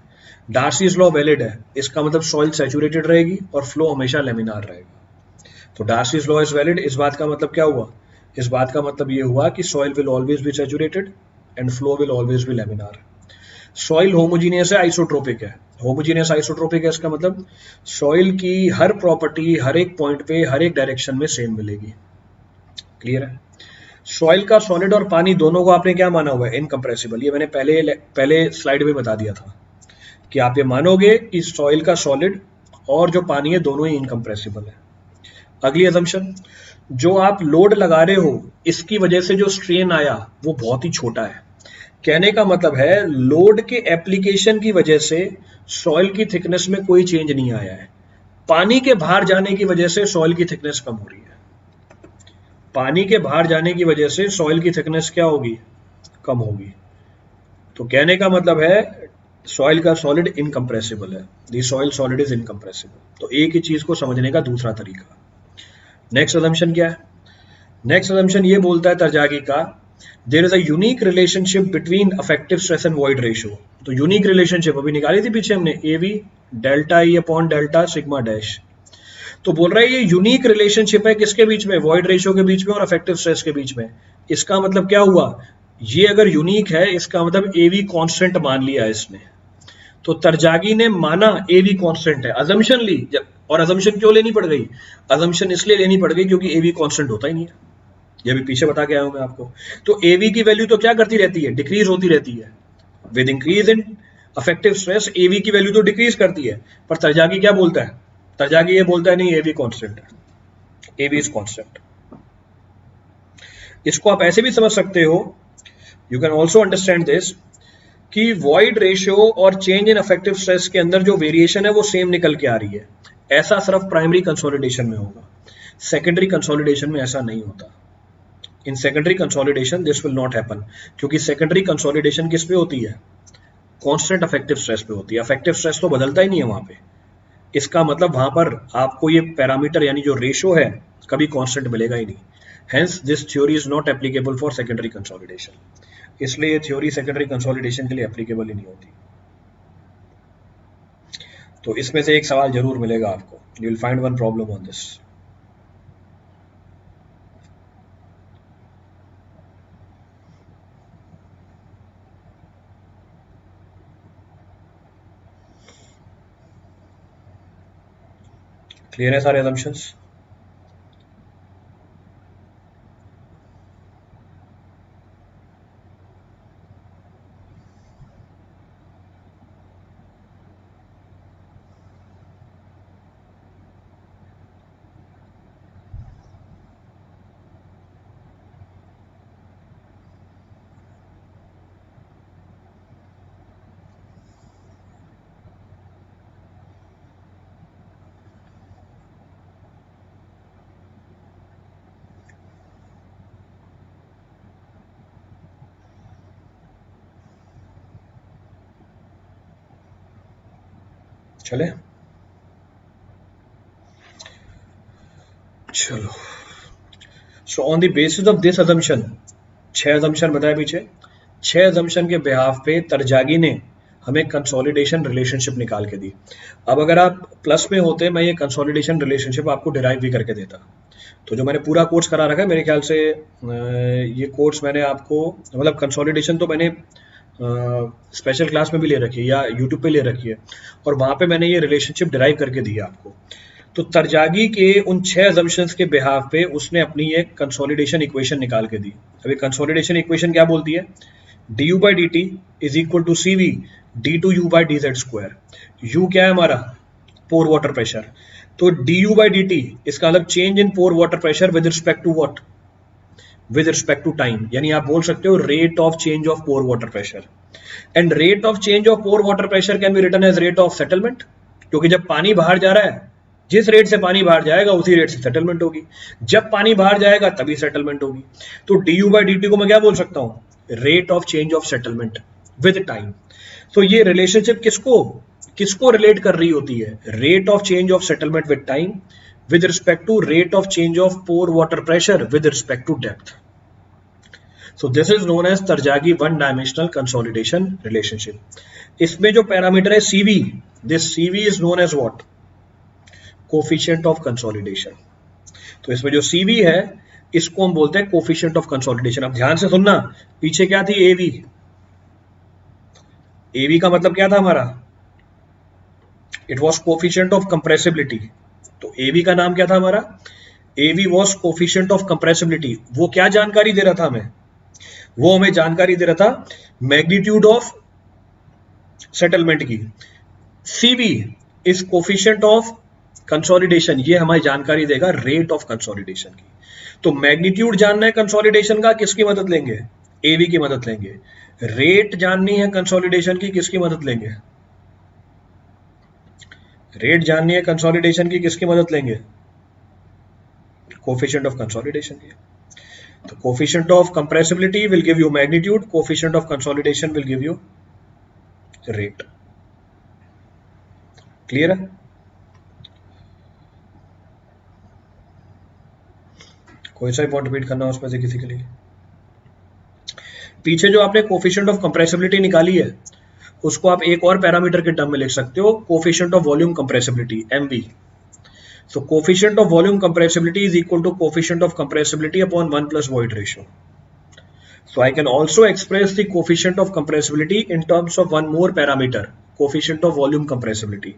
डार्सीज लॉ वैलिड है, इसका मतलब सॉइल सैचुरेटेड रहेगी और फ्लो हमेशा लेमिनार रहेगा। तो डार्सीज लॉ इज वैलिड, इस बात का मतलब क्या हुआ, इस बात का मतलब ये हुआ कि soil will always be saturated and flow will always be laminar. Soil homogeneous है, आइसोट्रोपिक है। होमोजीनियस आइसोट्रोपिक है, इसका मतलब सॉइल की हर प्रॉपर्टी हर एक पॉइंट पे हर एक डायरेक्शन में सेम मिलेगी। क्लियर है? सॉइल का सॉलिड और पानी दोनों को आपने क्या माना हुआ है, इनकम्प्रेसिबल। ये मैंने पहले स्लाइड में बता दिया था कि आप ये मानोगे कि सॉइल का सॉलिड और जो पानी है दोनों ही इनकम्प्रेसिबल है। अगली असम्पशन, जो आप लोड लगा रहे हो इसकी वजह से जो स्ट्रेन आया वो बहुत ही छोटा है। कहने का मतलब है लोड के एप्लीकेशन की वजह से सॉइल की थिकनेस में कोई चेंज नहीं आया है, पानी के बाहर जाने की वजह से सॉइल की थिकनेस कम हो रही है। पानी के बाहर जाने की वजह से सॉइल की थिकनेस क्या होगी, कम होगी। तो कहने का मतलब है सॉइल का सॉलिड इनकम्प्रेसिबल है, the soil solid is incompressible. तो एक ही चीज को समझने का दूसरा तरीका। नेक्स्ट असम्पशन क्या है, नेक्स्ट असम्पशन ये बोलता है तरजागी का, there is a unique relationship between effective stress and void ratio. तो यूनिक रिलेशनशिप अभी निकाली थी पीछे हमने, AV delta e upon delta sigma dash. तो बोल रहा है ये यूनिक रिलेशनशिप है किसके बीच में, वॉइड रेशियो के बीच में और अफेक्टिव स्ट्रेस के बीच में। इसका मतलब क्या हुआ, ये अगर यूनिक है इसका मतलब एवी कांस्टेंट मान लिया इसने। तो तरजागी ने माना एवी कांस्टेंट है, अजम्पशन ली। और अजम्पशन क्यों लेनी पड़ गई, अजम्पशन इसलिए लेनी पड़ गई क्योंकि एवी कांस्टेंट होता ही नहीं है, ये भी पीछे बता के आया हूं मैं आपको। तो एवी की वैल्यू तो क्या करती रहती है, डिक्रीज होती रहती है। With increase in effective stress AV की वैल्यू तो डिक्रीज करती है। पर तरजागी क्या बोलता है, तरजागी ये बोलता है नहीं एवी कांस्टेंट है, एवी इज कांस्टेंट। इसको आप ऐसे भी समझ सकते हो, you can also understand this कि वॉइड रेशियो और चेंज इन अफेक्टिव स्ट्रेस के अंदर जो वेरिएशन है वो सेम निकल के आ रही है। ऐसा सिर्फ प्राइमरी कंसोलिडेशन में होगा, सेकेंडरी कंसोलिडेशन में ऐसा नहीं होता। In secondary consolidation this will not happen, क्योंकि सेकेंडरी कंसोलिडेशन किस पे होती है? कांस्टेंट अफेक्टिव स्ट्रेस पे होती है। अफेक्टिव स्ट्रेस तो बदलता ही नहीं है वहां पे। इसका मतलब वहां पर आपको ये पैरामीटर यानी जो रेशियो है कभी कांस्टेंट मिलेगा ही नहीं। Hence this theory is not applicable for secondary consolidation. इसलिए ये थ्योरी सेकेंडरी कंसोलिडेशन के लिए एप्लीकेबल ही नहीं होती। तो इसमें से एक सवाल जरूर मिलेगा आपको, you will find one problem on this. Clear है सारे assumptions? चले चलो। So on the basis of this assumption, 6 assumption बताए पीछे, 6 assumption के बिहाफ पे तरजागी ने हमें कंसोलिडेशन रिलेशनशिप निकाल के दी। अब अगर आप प्लस में होते मैं ये कंसोलिडेशन रिलेशनशिप आपको डिराइव भी करके देता। तो जो मैंने पूरा कोर्स करा रखा है मेरे ख्याल से, ये कोर्स मैंने आपको मतलब कंसोलिडेशन तो मैंने स्पेशल क्लास में भी ले रखी है या यूट्यूब पे ले रखी है, और वहां पे मैंने ये रिलेशनशिप डिराइव करके दी है आपको। तो तरजागी के उन 6 assumptions के बिहाफ पे उसने अपनी एक कंसोलिडेशन इक्वेशन निकाल के दी। अभी कंसोलिडेशन इक्वेशन क्या बोलती है? du by dt is equal to cv d2u by dz square. u क्या है हमारा? Pore water pressure. तो du by dt इसका मतलब change in pore water pressure with respect to what? With respect to time, यानी आप बोल सकते हो rate of change of pore water pressure. And rate of change of pore water pressure can be written as rate of settlement, क्योंकि जब पानी बाहर जा रहा है, जिस रेट से पानी बाहर जाएगा उसी रेट से सेटलमेंट होगी। जब पानी बाहर जाएगा तभी सेटलमेंट होगी। तो du by dt को मैं क्या बोल सकता हूं? Rate of change of settlement with time. तो ये रिलेशनशिप किसको किसको रिलेट कर रही होती है? Rate of change of settlement with time with respect to rate of change of pore water pressure with respect to depth. So this is known as Tarjagi one dimensional consolidation relationship. इसमें जो parameter है CV, this CV is known as what? Coefficient of consolidation. तो इसमें जो CV है इसको हम बोलते हैं coefficient of consolidation. अब ध्यान से सुनना, पीछे क्या थी? AV. AV का मतलब क्या था हमारा? It was coefficient of compressibility. तो AV का नाम क्या था हमारा? AV was coefficient of compressibility. वो क्या जानकारी दे रहा था हमें? वो हमें जानकारी दे रहा था मैग्नीट्यूड ऑफ सेटलमेंट की। CV is coefficient of consolidation, ये हमारी जानकारी देगा रेट ऑफ कंसोलिडेशन की। तो मैग्नीट्यूड जानना है कंसोलिडेशन का, किसकी मदद लेंगे? AV की मदद लेंगे। रेट जाननी है कंसोलिडेशन की, किसकी मदद लेंगे? रेट जाननी है कंसोलिडेशन की, किसकी मदद लेंगे? कोफिशिएंट ऑफ कंसोलिडेशन की। तो coefficient of compressibility will give you magnitude, coefficient of consolidation will give you rate. Clear है? कोई सा पॉइंट रिपीट करना उसमें से किसी के लिए? पीछे जो आपने कोफिशिएंट ऑफ कंप्रेसिबिलिटी निकाली है उसको आप एक और पैरामीटर के टर्म में लिख सकते हो, coefficient of volume compressibility, MV। So coefficient of volume compressibility is equal to coefficient of compressibility upon 1 plus void ratio. So I can also express the coefficient of compressibility in terms of one more parameter, coefficient of volume compressibility.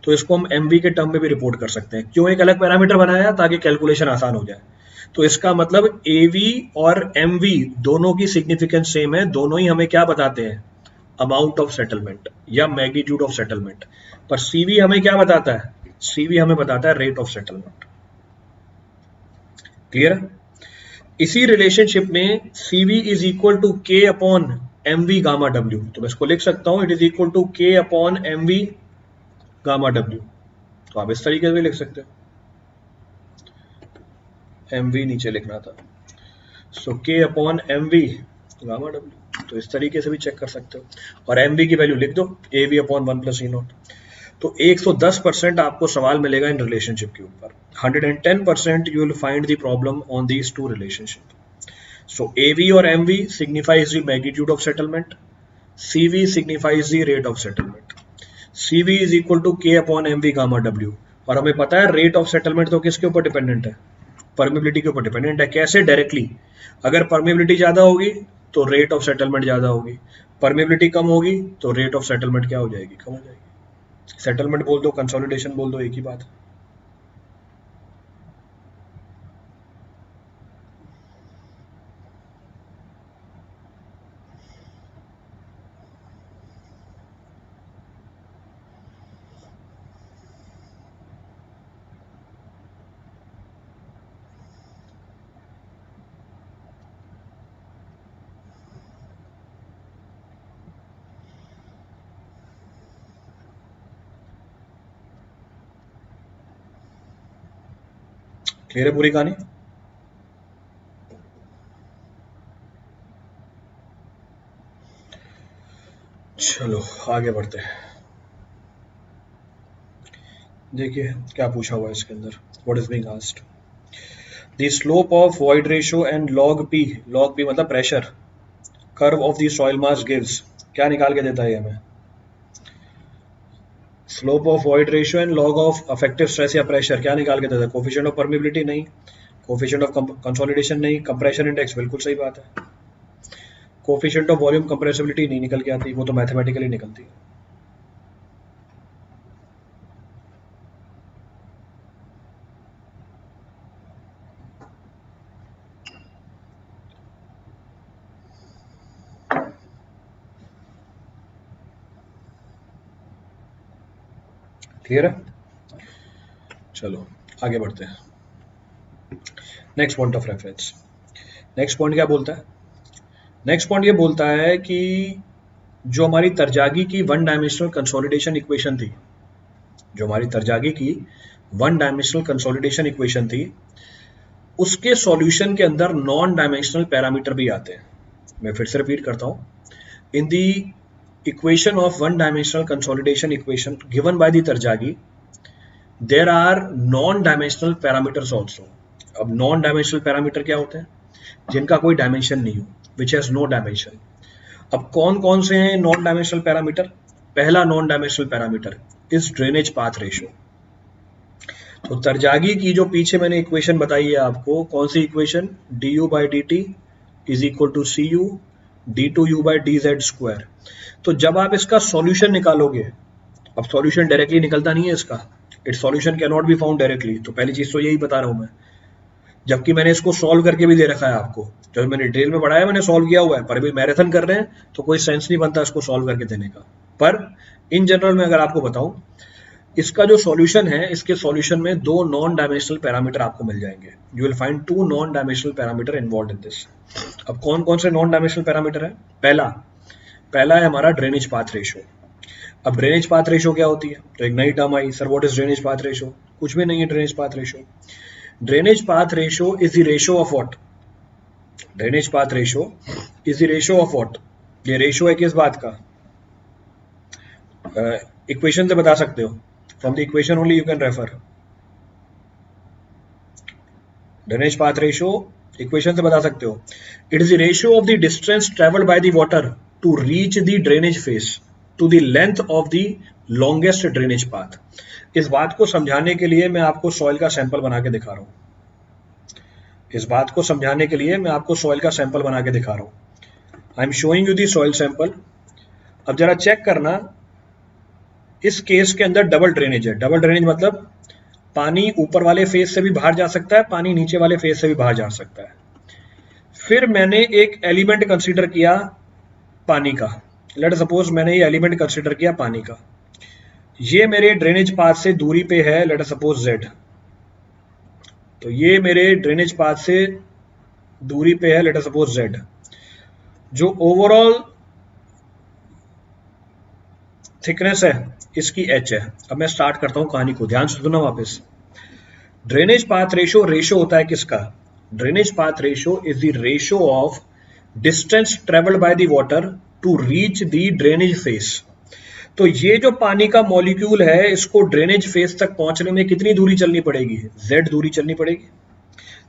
तो इसको हम MV के term में भी report कर सकते हैं। क्यों एक अलग पैरामीटर बनाया? ताकि कैलकुलेशन आसान हो जाए। तो इसका मतलब AV और MV दोनों की सिग्निफिकेंस सेम है, दोनों ही हमें क्या बताते हैं? अमाउंट ऑफ सेटलमेंट या मैग्नीट्यूड ऑफ सेटलमेंट। पर CV हमें क्या बताता है? CV हमें बताता है रेट ऑफ सेटलमेंट। क्लियर है? इसी रिलेशनशिप में CV is equal to K upon M V gamma W, तो मैं इसको लिख सकता हूं it is equal to K upon M V gamma W. तो आप इस तरीके से भी लिख सकते हो, एम वी नीचे लिखना था, so K upon M V gamma W, तो इस तरीके से भी चेक कर सकते हो। और एम वी की वैल्यू लिख दो, A V upon 1 plus E not. तो 110% आपको सवाल मिलेगा इन रिलेशनशिप के ऊपर, 110% you will find the problem on these two relationship. So A V और M V signifies the magnitude of settlement, C V signifies the rate of settlement. C V is equal to K upon M V gamma W, और हमें पता है rate of settlement तो किसके ऊपर dependent है, permeability के ऊपर डिपेंडेंट है। कैसे? डायरेक्टली, अगर परमिबिलिटी ज्यादा होगी तो रेट ऑफ सेटलमेंट ज्यादा होगी, परमिबिलिटी कम होगी तो रेट ऑफ सेटलमेंट क्या हो जाएगी, कम हो जाएगी। सेटलमेंट बोल दो, कंसोलिडेशन बोल दो, एक ही बात है। क्लियर है पूरी कहानी? चलो आगे बढ़ते हैं। देखिए क्या पूछा हुआ है इसके अंदर, what is being asked, the slope of void ratio and log P मतलब pressure curve of the soil mass gives, क्या निकाल के देता है हमें, slope of void ratio and log of effective stress या प्रेशर क्या निकाल के देता है, कोफिशिएंट ऑफ परमिबिलिटी नहीं, कोफिशिएंट ऑफ कंसोलिडेशन नहीं, कंप्रेशन इंडेक्स बिल्कुल सही बात है, कोफिशिएंट ऑफ वॉल्यूम कंप्रेसिबिलिटी नहीं निकल के आती, वो तो मैथमेटिकली निकलती है। क्लियर है? चलो आगे बढ़ते हैं। Next point of reference, next point क्या बोलता है, नेक्स्ट पॉइंट ये बोलता है कि जो हमारी तरजागी की वन डायमेंशनल कंसोलिडेशन इक्वेशन थी, जो हमारी तरजागी की वन डायमेंशनल कंसोलिडेशन इक्वेशन थी, उसके सॉल्यूशन के अंदर नॉन डायमेंशनल पैरामीटर भी आते हैं। मैं फिर से रिपीट करता हूं, in the equation of one dimensional consolidation equation given by the Terzaghi there are non dimensional parameters also. अब नॉन डायमेंशनल पैरामीटर क्या होते हैं, जिनका कोई डायमेंशन नहीं हो, विच हैज नो डायमेंशन। अब कौन कौन से हैं नॉन डायमेंशनल पैरामीटर? पहला non dimensional parameter is drainage path ratio. तो तरजागी की जो पीछे मैंने इक्वेशन बताई है आपको, कौन सी equation, D U by D T is equal to C U D two U by D Z square. तो जब आप इसका सॉल्यूशन निकालोगे, अब सॉल्यूशन डायरेक्टली निकलता नहीं है इसका, it's solution can not be found directly, तो पहली चीज तो यही बता रहा हूं मैं, जबकि मैंने इसको सॉल्व करके भी दे रखा है आपको, जब मैंने डिटेल में पढ़ाया मैंने सॉल्व किया हुआ है, पर अभी मैराथन कर रहे हैं तो कोई सेंस नहीं बनता इसको सॉल्व करके देने का। पर इन जनरल में अगर आपको बताऊं, इसका जो सॉल्यूशन है, इसके सॉल्यूशन में दो नॉन डायमेंशनल पैरामीटर आपको मिल जाएंगे, you will find two non dimensional parameter involved in this. अब कौन कौन से नॉन डायमेंशनल पैरामीटर है? पहला है हमारा ड्रेनेज पाथ रेशियो। अब ड्रेनेज पाथ रेशियो क्या होती है, तो एक नई term I, sir what is drainage path ratio? कुछ भी नहीं है drainage path ratio. Drainage path ratio is the ratio of what, drainage path ratio is the ratio of what, ये रेशियो है किस बात का, इक्वेशन से बता सकते हो, from the equation only you can refer. Drainage path ratio equation से बता सकते हो, it is the ratio of the distance travelled by the water to reach the drainage face to the length of the longest drainage path. इस बात को समझाने के लिए मैं आपको सॉइल का सैंपल बना के दिखा रहा हूं, इस बात को समझाने के लिए मैं आपको सॉइल का सैंपल बना के दिखा रहा हूं। I am showing you the soil sample. अब जरा चेक करना, इस केस के अंदर डबल ड्रेनेज है। डबल ड्रेनेज मतलब पानी ऊपर वाले फेस से भी बाहर जा सकता है, पानी नीचे वाले फेस से भी बाहर जा सकता है। फिर मैंने एक एलिमेंट कंसीडर किया पानी का, लेट सपोज मैंने ये एलिमेंट कंसीडर किया पानी का, ये मेरे ड्रेनेज पाथ से दूरी पे है, लेट सपोज जेड, तो ये मेरे ड्रेनेज पाथ से दूरी पे है लेट अस सपोज जेड। जो ओवरऑल थिकनेस है इसकी h है। अब मैं स्टार्ट करता हूं कहानी को, ध्यान से सुनना वापस। ड्रेनेज पाथ रेशो, रेशो होता है किसका? Drainage path ratio is the ratio of distance travelled by the water to reach the drainage face. तो ये जो पानी का मॉलिक्यूल है, इसको ड्रेनेज फेस तक पहुंचने में कितनी दूरी चलनी पड़ेगी? z दूरी चलनी पड़ेगी।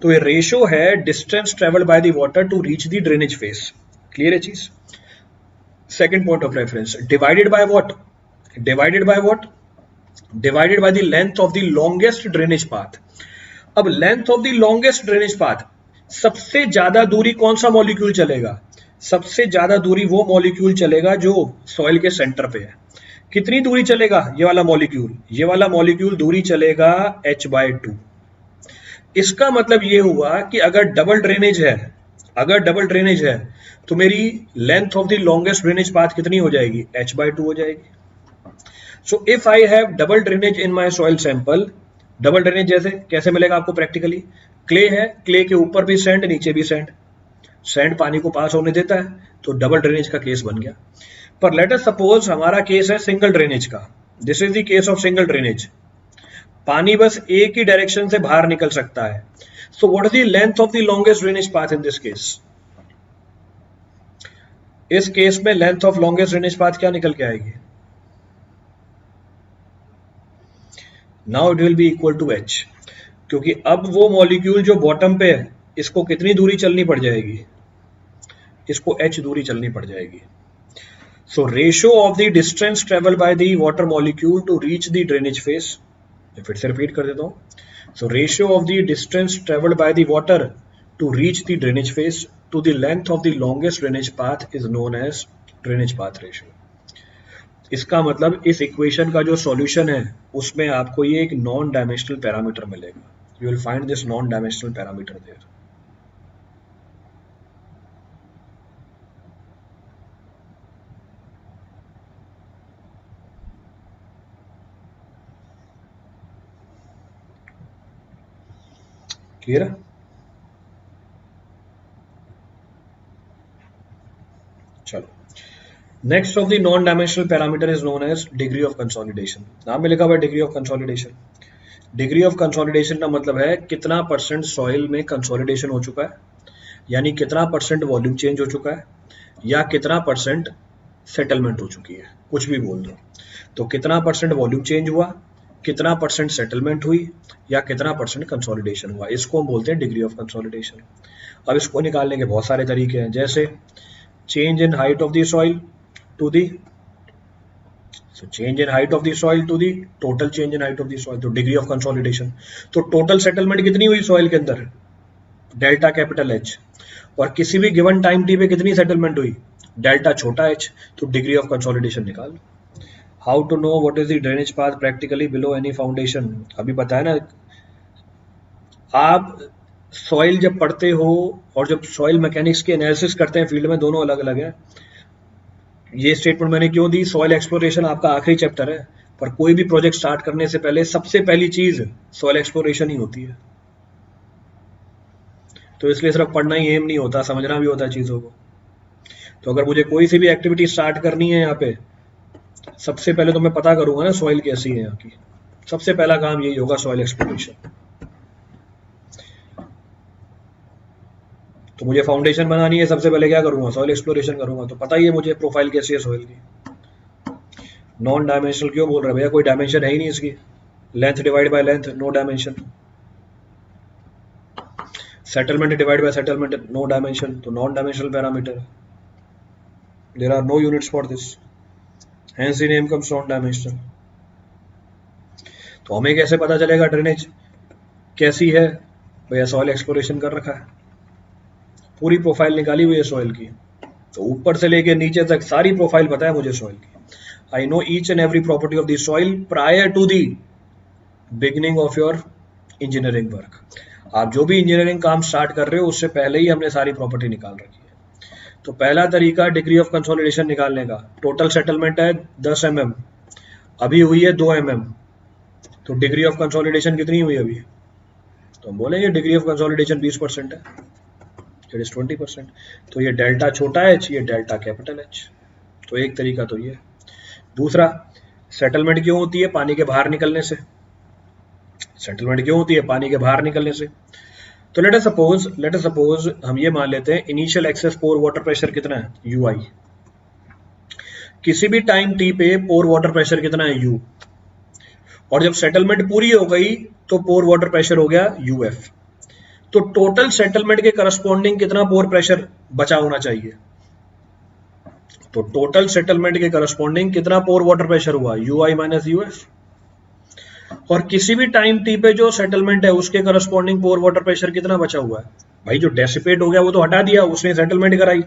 तो ये रेशो है distance travelled by the water to reach the drainage face. Clear है चीज? Second point of reference, divided by what? Divided by what? Divided by the length of the longest drainage path. अब length of the longest drainage path, सबसे ज्यादा दूरी कौन सा molecule चलेगा? सबसे ज्यादा दूरी वो मॉलिक्यूल चलेगा जो सॉइल के सेंटर पे है। कितनी दूरी चलेगा ये वाला मॉलिक्यूल? ये वाला मॉलिक्यूल दूरी चलेगा h/2। इसका मतलब ये हुआ कि अगर डबल ड्रेनेज है, अगर डबल ड्रेनेज है तो मेरी length of the longest drainage path कितनी हो जाएगी? h/2 हो जाएगी। So if I have double drainage in my soil sample, double drainage जैसे कैसे मिलेगा आपको प्रैक्टिकली? क्ले है, क्ले के ऊपर भी सैंड, नीचे भी सैंड, सैंड पानी को पास होने देता है, तो डबल ड्रेनेज का केस बन गया। पर लेट अस सपोज हमारा केस है सिंगल ड्रेनेज का। This is the case of single drainage. पानी बस एक ही डायरेक्शन से बाहर निकल सकता है। So what is the length of the longest drainage path in this case? इस केस में length of longest drainage path क्या निकल के आएगी? Now it will be equal to h, क्योंकि अब वो मॉलिक्यूल जो बॉटम पे है, इसको कितनी दूरी चलनी पड़ जाएगी? इसको h दूरी चलनी पड़ जाएगी। So ratio of the distance travel by the water molecule to reach the drainage face, फिर से रिपीट कर देता हूं। So ratio of the distance travelled by the water to reach the drainage face to the length of the longest drainage path is known as drainage path ratio. इसका मतलब इस equation का जो सॉल्यूशन है उसमें आपको ये एक नॉन डायमेंशनल पैरामीटर मिलेगा। You will find this non dimensional parameter there. Clear है? चलो, next of the non dimensional parameter is known as degree of consolidation. नाम में लिखा हुआ है degree of consolidation. Degree of consolidation का मतलब है कितना परसेंट सॉइल में कंसोलिडेशन हो चुका है, यानी कितना परसेंट वॉल्यूम चेंज हो चुका है, या कितना परसेंट सेटलमेंट हो चुकी है, कुछ भी बोल दो। तो कितना परसेंट वॉल्यूम चेंज हुआ, कितना परसेंट सेटलमेंट हुई, या कितना परसेंट कंसोलिडेशन हुआ, इसको हम बोलते हैं डिग्री ऑफ कंसोलिडेशन। अब इसको निकालने के बहुत सारे तरीके हैं, जैसे change in height of the soil to the, so change in height of the soil to the total change in height of the soil, तो degree of consolidation। तो total settlement कितनी हुई soil के अंदर? Delta capital H। और किसी भी given time T पे कितनी सेटलमेंट हुई? डेल्टा छोटा h। तो डिग्री ऑफ कंसोलिडेशन निकाल। How to know what is the drainage path practically below any foundation? अभी बताया ना, आप सॉइल जब पढ़ते हो और जब सॉइल मैकेनिक्स की एनालिसिस करते हैं फील्ड में, दोनों अलग अलग है। ये स्टेटमेंट मैंने क्यों दी? सॉइल एक्सप्लोरेशन आपका आखिरी चैप्टर है, पर कोई भी प्रोजेक्ट स्टार्ट करने से पहले सबसे पहली चीज सॉइल एक्सप्लोरेशन ही होती है। तो इसलिए सिर्फ पढ़ना ही एम नहीं होता, समझना भी होता है चीजों को। तो अगर मुझे कोई सी भी एक्टिविटी स्टार्ट करनी है यहाँ पे, सबसे पहले तो मैं पता करूंगा ना सॉइल कैसी है यहाँ की। सबसे पहला काम यही होगा, सॉइल एक्सप्लोरेशन। तो मुझे फाउंडेशन बनानी है, सबसे पहले क्या करूंगा? सॉइल एक्सप्लोरेशन करूंगा। तो पता ही है मुझे प्रोफाइल कैसी है सॉइल की। नॉन डायमेंशनल क्यों बोल रहे हैं भैया? कोई डायमेंशन है ही नहीं इसकी। Length divide by length, no dimension. Settlement divide by settlement, no dimension. तो non dimensional parameter, there are no units for this, hence the name comes non dimensional. तो हमें कैसे पता चलेगा ड्रेनेज कैसी है? भैया सॉइल एक्सप्लोरेशन कर रखा है, पूरी प्रोफाइल निकाली हुई है सॉइल की। तो ऊपर से लेके नीचे तक सारी प्रोफाइल पता है मुझे सॉइल की। I know each and every property of the soil prior to the beginning of your engineering work. आप जो भी इंजीनियरिंग काम स्टार्ट कर रहे हो उससे पहले ही हमने सारी प्रॉपर्टी निकाल रखी है। तो पहला तरीका डिग्री ऑफ कंसोलिडेशन निकालने का, टोटल सेटलमेंट है 10 mm, अभी हुई है 2 mm, तो डिग्री ऑफ कंसोलिडेशन कितनी हुई अभी? तो हम बोलेंगे डिग्री ऑफ कंसोलिडेशन 20% है, इट इज 20%। तो ये डेल्टा छोटा h, ये डेल्टा कैपिटल H। तो एक तरीका तो ये। दूसरा, सेटलमेंट क्यों होती है? पानी के बाहर निकलने से। सेटलमेंट क्यों होती है? पानी के बाहर निकलने से। तो लेट अस सपोज हम ये मान लेते हैं इनिशियल एक्सेस पोर वाटर प्रेशर कितना है? यू आई। किसी भी टाइम टी पे पोर वाटर प्रेशर कितना है? यू। और जब सेटलमेंट पूरी हो गई तो पोर वाटर प्रेशर हो गया यू एफ। तो टोटल सेटलमेंट के करस्पॉन्डिंग कितना पोर प्रेशर बचा होना चाहिए? तो टोटल सेटलमेंट के करस्पॉन्डिंग कितना पोर वाटर प्रेशर हुआ? You I minus U F. और किसी भी टाइम टी पे जो सेटलमेंट है उसके करस्पॉन्डिंग पोर वाटर प्रेशर कितना बचा हुआ है? भाई जो डेसिपेट हो गया वो तो हटा दिया, उसने सेटलमेंट कराई,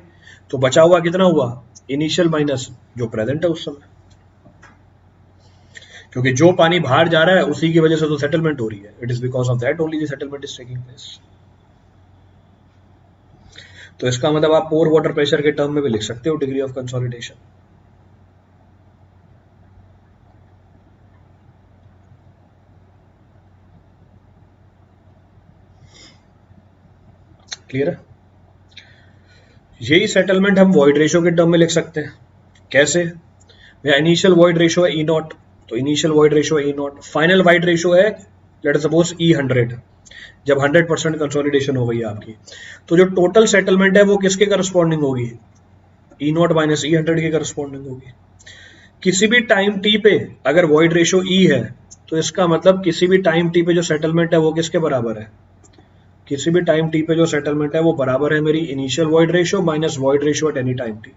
तो बचा हुआ कितना हुआ? इनिशियल माइनस जो प्रेजेंट है उस समय। क्योंकि जो पानी बाहर जा रहा है उसी की वजह से तो सेटलमेंट हो रही है। It is because of that only the settlement is taking place. तो इसका मतलब आप पोर वाटर प्रेशर के टर्म में भी लिख सकते हो डिग्री ऑफ कंसोलिडेशन। क्लियर है? यही सेटलमेंट हम वॉइड रेशियो के टर्म में लिख सकते हैं। कैसे? भैया इनिशियल वॉइड रेशियो है ई नॉट, तो इनिशियल वॉइड रेशियो है ई नॉट। फाइनल वॉइड रेशियो है लेट अस सपोज ई 100। जब 100% कंसोलिडेशन हो गई आपकी, तो जो टोटल सेटलमेंट है वो किसके करस्पॉन्डिंग होगी? ई नॉट माइनस ई 100 के करस्पॉन्डिंग होगी। किसी भी टाइम टी पे अगर वॉइड रेशियो ई है तो इसका मतलब किसी भी टाइम टी पे जो सेटलमेंट है वो किसके बराबर है? किसी भी टाइम टी पे जो सेटलमेंट है वो बराबर है मेरी initial void ratio minus void ratio at any time T.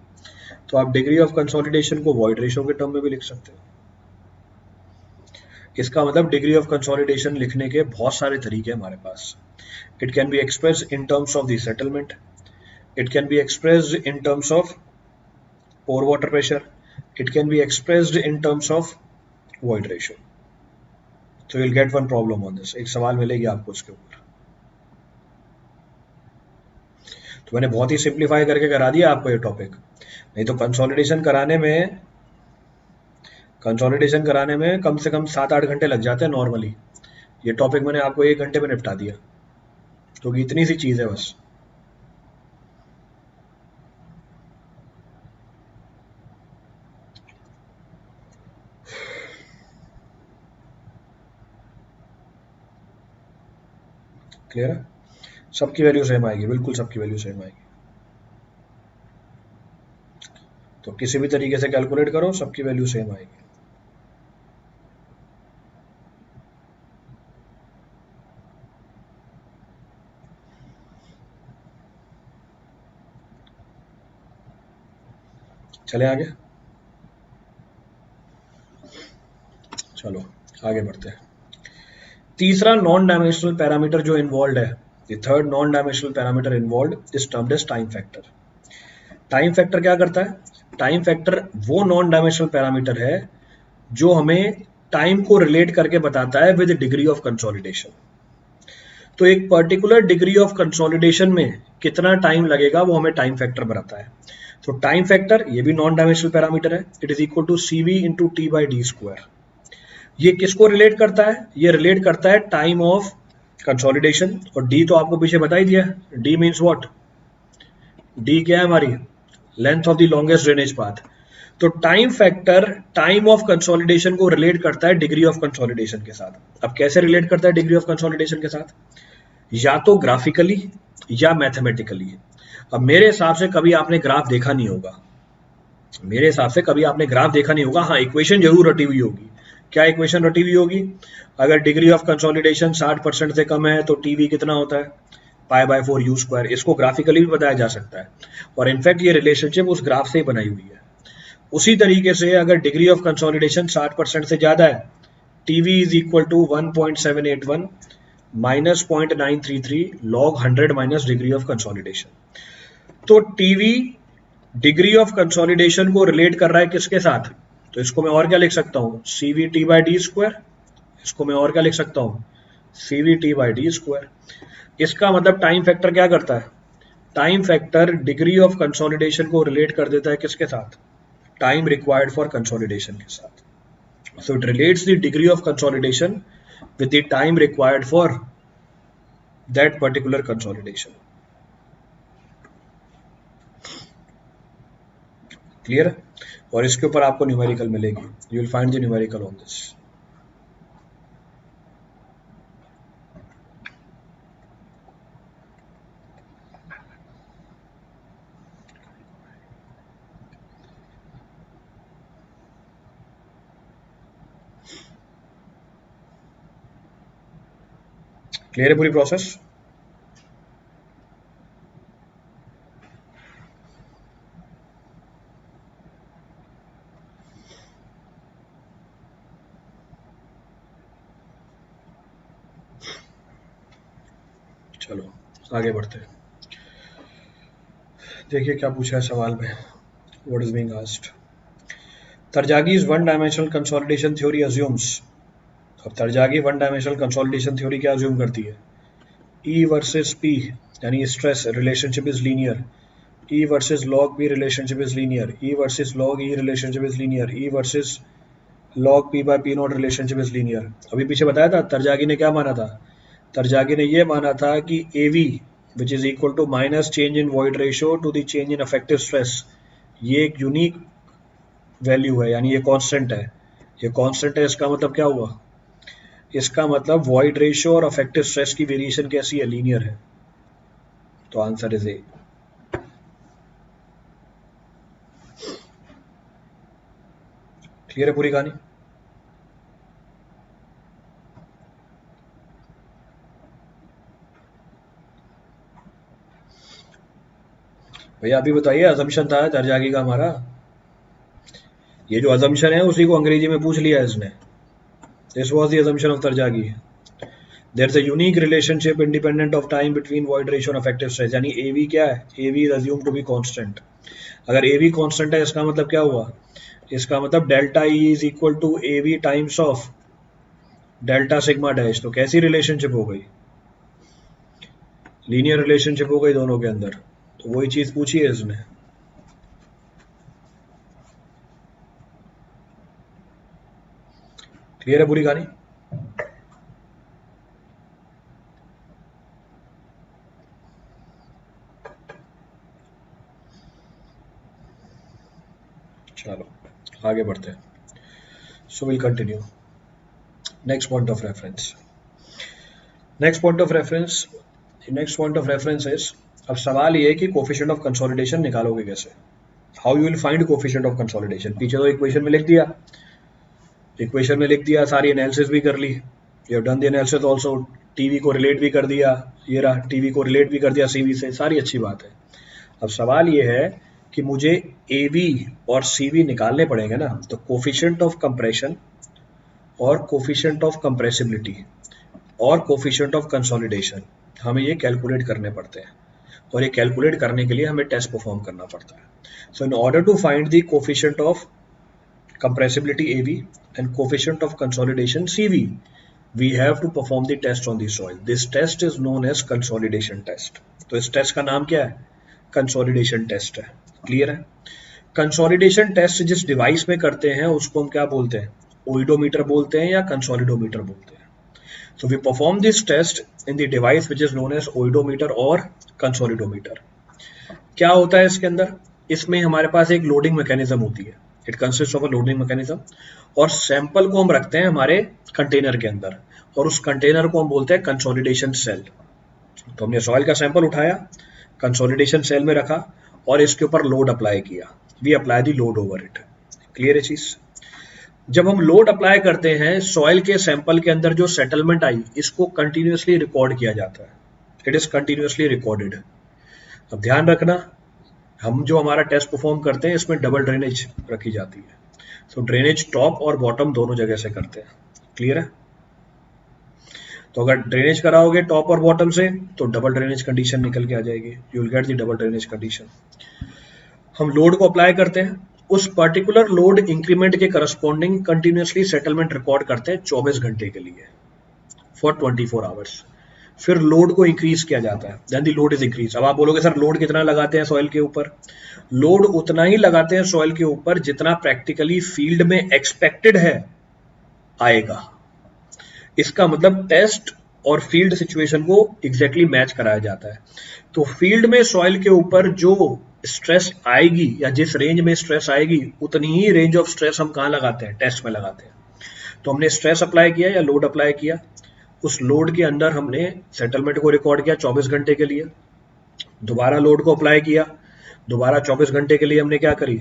तो आप डिग्री ऑफ कंसोलिडेशन को वॉइड रेशियो के टर्म में भी लिख सकते हो। इसका मतलब डिग्री ऑफ कंसोलिडेशन लिखने के बहुत सारे तरीके हैं हमारे पास। It can be expressed in terms of the settlement, it can be expressed in terms of pore water pressure, it can be expressed in terms of void ratio. तो you will get one problem on this, एक सवाल मिलेगी आपको उसके ऊपर। तो मैंने बहुत ही सिंप्लीफाई करके करा दिया आपको ये टॉपिक, नहीं तो कंसोलिडेशन कराने में कम से कम 7-8 घंटे लग जाते हैं नॉर्मली। ये टॉपिक मैंने आपको 1 घंटे में निपटा दिया, क्योंकि इतनी सी चीज है बस। क्लियर है? सबकी वैल्यू सेम आएगी, बिल्कुल सबकी वैल्यू सेम आएगी। तो किसी भी तरीके से कैलकुलेट करो सबकी वैल्यू सेम आएगी। चले आगे, चलो आगे बढ़ते हैं। तीसरा नॉन डायमेंशनल पैरामीटर जो इन्वॉल्व है, the third non dimensional parameter involve is termed as time factor. Time factor क्या करता है? टाइम फैक्टर वो नॉन डायमेंशनल पैरामीटर है जो हमें टाइम को रिलेट करके बताता है विद डिग्री ऑफ कंसोलिडेशन। तो एक पर्टिकुलर डिग्री ऑफ कंसोलिडेशन में कितना टाइम लगेगा वो हमें टाइम फैक्टर बताता है। तो टाइम फैक्टर ये भी नॉन डायमेंशनल पैरामीटर है, it is equal to CV into T by D square. ये किसको रिलेट करता है? ये रिलेट करता है टाइम ऑफ कंसोलिडेशन, और डी तो आपको पीछे बता ही दिया। D means what? डी क्या है हमारी? Length of the longest drainage path. तो time factor time of consolidation को रिलेट करता है डिग्री ऑफ कंसोलिडेशन के साथ। अब कैसे रिलेट करता है डिग्री ऑफ कंसोलिडेशन के साथ? या तो ग्राफिकली या मैथमेटिकली। अब मेरे हिसाब से कभी आपने ग्राफ देखा नहीं होगा, मेरे हिसाब से कभी आपने ग्राफ देखा नहीं होगा। हाँ, इक्वेशन जरूर रटी हुई होगी। क्या इक्वेशन रटी हुई होगी? अगर डिग्री ऑफ कंसोलिडेशन 60% से कम है तो टीवी कितना होता है? π/4 u स्क्वायर। इसको ग्राफिकली भी बताया जा सकता है, और इनफैक्ट ये रिलेशनशिप उस ग्राफ से ही बनाई हुई है। उसी तरीके से अगर डिग्री ऑफ कंसोलिडेशन 60% से ज्यादा है, TV is equal to 1.781 minus 0.933 log 100 minus degree of consolidation. तो टीवी डिग्री ऑफ कंसोलिडेशन को रिलेट कर रहा है किसके साथ? तो इसको मैं और क्या लिख सकता हूँ? CVT by D square. इसको मैं और क्या लिख सकता हूँ? CVT by D square. इसका मतलब टाइम फैक्टर क्या करता है? Time factor degree of consolidation को रिलेट कर देता है किसके साथ? टाइम रिक्वायर्ड फॉर कंसोलिडेशन के साथ। So it relates the degree of consolidation with the time required for that particular consolidation. Clear है? और इसके ऊपर आपको न्यूमेरिकल मिलेगी, you will find the numerical on this. Clear है पूरी प्रोसेस? चलो आगे बढ़ते हैं। देखिए क्या पूछा है सवाल में, what is being asked. Terzaghi's one dimensional consolidation theory assumes. अब Terzaghi one dimensional consolidation theory क्या अज्यूम करती है? E वर्सेस P यानी stress relationship is linear, E versus log P relationship is linear, E versus log E relationship is linear, E versus log P by P not relationship is linear. अभी पीछे बताया था तरजागी ने क्या माना था, तरजागी ने ये माना था कि AV which is equal to minus change in void ratio to the change in effective stress, ये एक यूनिक वैल्यू है, यानी ये कांस्टेंट है। ये कांस्टेंट है, इसका मतलब क्या हुआ? इसका मतलब वॉइड रेशियो और अफेक्टिव स्ट्रेस की वेरिएशन कैसी है? लीनियर है। तो आंसर इज ए। क्लियर है पूरी कहानी? भैया अभी बताइए, अजम्पशन था तरजागी का हमारा, ये जो अजम्पशन है उसी को अंग्रेजी में पूछ लिया है इसने। This was the assumption of Terzaghi. There is a unique relationship independent of time between void ratio और अफेक्टिव स्ट्रेस, यानी एवी क्या है? AV is assume to be constant. अगर एवी कांस्टेंट है इसका मतलब क्या हुआ? इसका मतलब delta e is equal to AV times of delta sigma dash. तो कैसी रिलेशनशिप हो गई? लीनियर रिलेशनशिप हो गई दोनों के अंदर। तो वही चीज पूछी है इसने। क्लियर है पूरी कहानी? चलो आगे बढ़ते हैं। So will continue. Next point of reference, next point of reference, next point of reference is, अब सवाल ये है कि कोफिशिएंट ऑफ कंसोलिडेशन निकालोगे कैसे? How you will find coefficient of consolidation? पीछे तो इक्वेशन में लिख दिया, इक्वेशन में लिख दिया, सारी एनालिसिस भी कर ली, you have done the analysis also, TV को रिलेट भी कर दिया, ये रहा टीवी को रिलेट भी कर दिया सीवी से, सारी अच्छी बात है। अब सवाल ये है कि मुझे एवी और सीवी निकालने पड़ेंगे ना, तो कोफिशिएंट ऑफ कंप्रेशन और कोफिशिएंट ऑफ कंप्रेसिबिलिटी और कोफिशिएंट ऑफ कंसोलिडेशन हमें ये कैलकुलेट करने पड़ते हैं, और ये कैलकुलेट करने के लिए हमें टेस्ट परफॉर्म करना पड़ता है। So in order to find the coefficient of compressibility AV and coefficient of consolidation CV, we have to perform the test on the soil. This test is known as consolidation test. तो इस test का नाम क्या है? Consolidation test है। Clear है? Consolidation test जिस device में करते हैं उसको हम क्या बोलते हैं? ओइडोमीटर बोलते हैं या कंसोलिडोमीटर बोलते हैं। So we perform this test in the device which is known as oidometer और कंसोलिडोमीटर। क्या होता है इसके अंदर? इसमें हमारे पास एक लोडिंग मैकेनिज्म होती है, it consist of a loading mechanism, और सैंपल को हम रखते हैं हमारे कंटेनर के अंदर, और उस कंटेनर को हम बोलते हैं कंसोलिडेशन सेल। तो हमने सॉइल का सैंपल उठाया, कंसोलिडेशन सेल में रखा, और इसके ऊपर लोड अप्लाई किया, we apply the load over it. Clear है चीज? जब हम लोड अप्लाई करते हैं, सॉइल के सैंपल के अंदर जो सेटलमेंट आई, इसको कंटिन्यूसली रिकॉर्ड किया जाता है, इट इज कंटिन्यूसली रिकॉर्डेड। अब ध्यान रखना, हम जो हमारा टेस्ट परफॉर्म करते हैं इसमें डबल ड्रेनेज रखी जाती है, तो ड्रेनेज टॉप और बॉटम दोनों जगह से करते हैं। क्लियर है? तो अगर ड्रेनेज कराओगे टॉप और बॉटम से तो डबल ड्रेनेज कंडीशन निकल के आ जाएगी, you will get the double drainage condition. हम लोड को अप्लाई करते हैं, उस पर्टिकुलर लोड इंक्रीमेंट के करस्पॉन्डिंग कंटिन्यूसली सेटलमेंट रिकॉर्ड करते हैं 24 घंटे के लिए, फॉर 24 आवर्स। फिर लोड को इंक्रीज किया जाता है, then the load is increase. अब आप बोलोगे सर लोड कितना लगाते हैं सॉइल के ऊपर? लोड उतना ही लगाते हैं सॉइल के ऊपर जितना प्रैक्टिकली फील्ड में एक्सपेक्टेड है आएगा। इसका मतलब टेस्ट और फील्ड सिचुएशन को एग्जैक्टली मैच कराया जाता है। तो फील्ड में सॉइल के ऊपर जो स्ट्रेस आएगी या जिस रेंज में स्ट्रेस आएगी उतनी ही रेंज ऑफ स्ट्रेस हम कहाँ लगाते हैं, टेस्ट में लगाते हैं। तो हमने स्ट्रेस अप्लाई किया या लोड अप्लाई किया, उस लोड के अंदर हमने सेटलमेंट को रिकॉर्ड किया 24 घंटे के लिए, दोबारा लोड को अप्लाई किया, दोबारा 24 घंटे के लिए हमने क्या करी,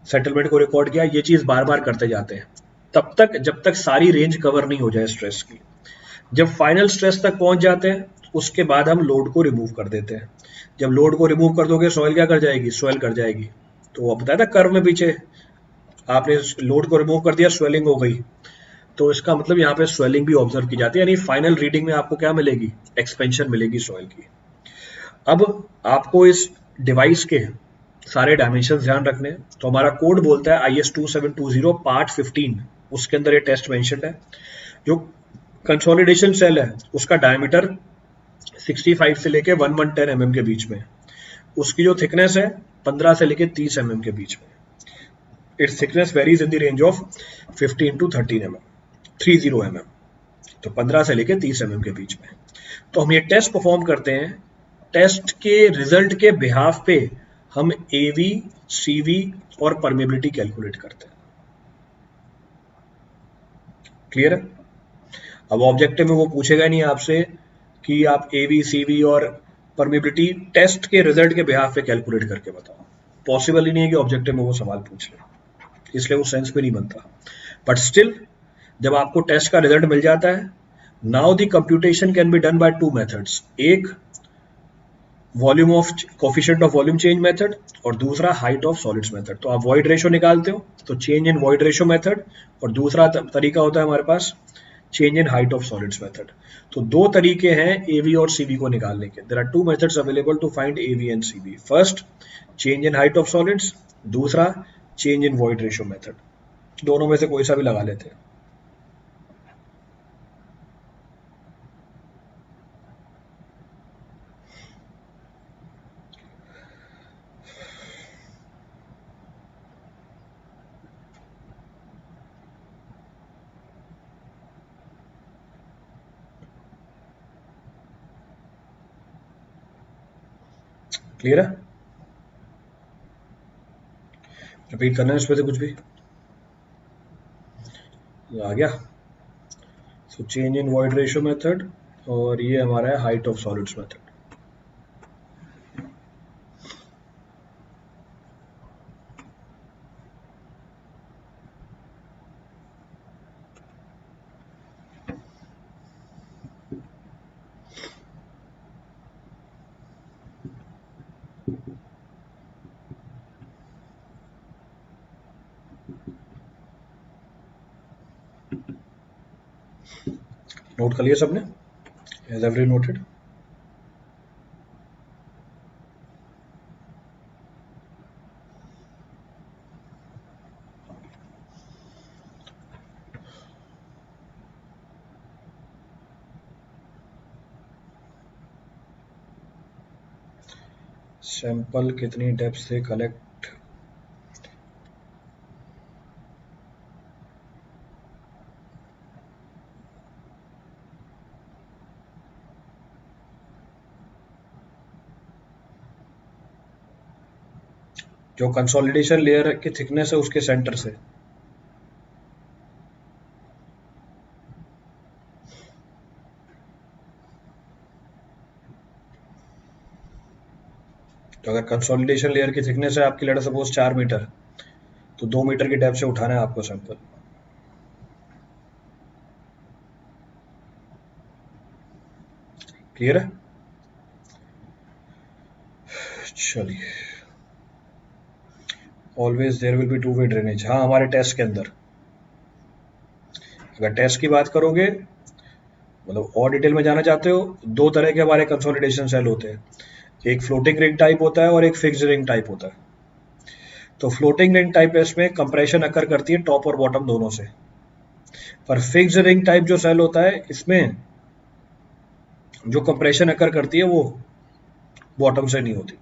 सेटलमेंट को रिकॉर्ड किया। ये चीज बार बार करते जाते हैं तब तक जब तक सारी रेंज कवर नहीं हो जाए स्ट्रेस की। जब फाइनल स्ट्रेस तक पहुंच जाते हैं उसके बाद हम लोड को रिमूव कर देते हैं। जब लोड को रिमूव कर दोगे सॉइल क्या कर जाएगी, स्वेल कर जाएगी। तो वो बताया था कर्व में पीछे, आपने लोड को रिमूव कर दिया, स्वेलिंग हो गई। तो इसका मतलब यहाँ पे स्वेलिंग भी ऑब्जर्व की जाती है, यानी फाइनल रीडिंग में आपको क्या मिलेगी, एक्सपेंशन मिलेगी सॉइल की। अब आपको इस डिवाइस के सारे डायमेंशन ध्यान रखने हैं। तो हमारा कोड बोलता है IS 2720 पार्ट 15, उसके अंदर ये टेस्ट मेंशन है। जो कंसोलिडेशन सेल है उसका डायमीटर 65 से लेके 1110 mm के बीच में, उसकी जो थिकनेस है 15 से लेके 30 mm के बीच में। It's thickness varies in the range of 15 to 13 mm, 30 mm। तो 15 से लेके 30 mm के बीच में। तो हम ये टेस्ट परफॉर्म करते हैं, टेस्ट के रिजल्ट के बिहाफ पे हम AV, CV और परमेबिलिटी कैलकुलेट करते हैं। क्लियर है? अब ऑब्जेक्टिव में वो पूछेगा नहीं आपसे कि आप AV, CV और परमेबिलिटी टेस्ट के रिजल्ट के बिहाफ पे कैलकुलेट करके बताओ। पॉसिबल ही नहीं है कि ऑब्जेक्टिव में वो सवाल पूछ ले, इसलिए वो सेंस भी नहीं बनता। बट स्टिल जब आपको टेस्ट का रिजल्ट मिल जाता है, now the computation can be done by two methods, एक volume of coefficient of volume change method और दूसरा हाइट ऑफ सॉलिड्स मेथड। तो आप वॉइड रेशो निकालते हो तो change in void ratio method, और दूसरा तरीका होता है हमारे पास change in height of solids method. तो दो तरीके हैं AV और CV को निकालने के। There are two methods available to find AV and CV। First change in height of solids, दूसरा change in void ratio method. दोनों में से कोई सा भी लगा लेते हैं। क्लियर है? रिपीट करना है इसमें से कुछ भी आ गया? So change in void ratio method और ये हमारा है height of solids method. Note कर लिया सबने? Has every noted? सैंपल कितनी डेप्थ से कलेक्ट, जो कंसोलिडेशन लेयर की थिकनेस है उसके सेंटर से। तो अगर कंसोलिडेशन लेयर की थिकनेस है आपकी, लेट सपोज 4 मीटर, तो 2 मीटर की डेप्थ से उठाना है आपको सैंपल। क्लियर है? चलिए, always there will be two way drainage. हाँ, हमारे टेस्ट के अंदर अगर टेस्ट की बात करोगे, मतलब और डिटेल में जाना चाहते हो, दो तरह के हमारे कंसोलिडेशन सेल होते हैं। एक फ्लोटिंग रिंग टाइप होता है और एक फिक्स्ड रिंग टाइप होता है। तो फ्लोटिंग रिंग टाइप इसमें कंप्रेशन अकर करती है टॉप और बॉटम दोनों से, पर फिक्स्ड रिंग टाइप जो सेल होता है इसमें जो कंप्रेशन अकर करती है वो बॉटम से नहीं होती।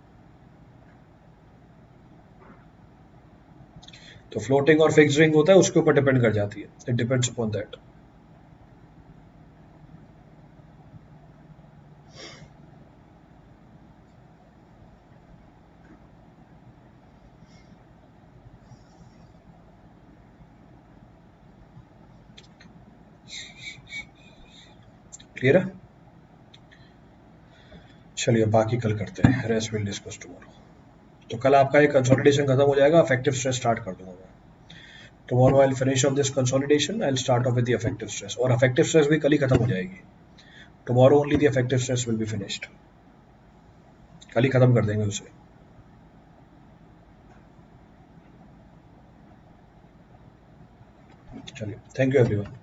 तो फ्लोटिंग और फिक्स्ड रिंग होता है, उसके ऊपर डिपेंड कर जाती है, it depends upon that. Clear है? चलिए बाकी कल करते हैं, रेस्ट विल डिस्कस टुमारो। तो कल आपका ये कंसोलिडेशन खत्म हो जाएगा, अफेक्टिव स्ट्रेस स्टार्ट कर दूंगा मैं। Tomorrow I will finish off this consolidation, I will start of with the effective stress, और अफेक्टिव स्ट्रेस भी कल ही खत्म हो जाएगी। Tomorrow only the effective stress will be finished, कल ही खत्म कर देंगे उसे। चलिए, थैंक यू एवरीवन।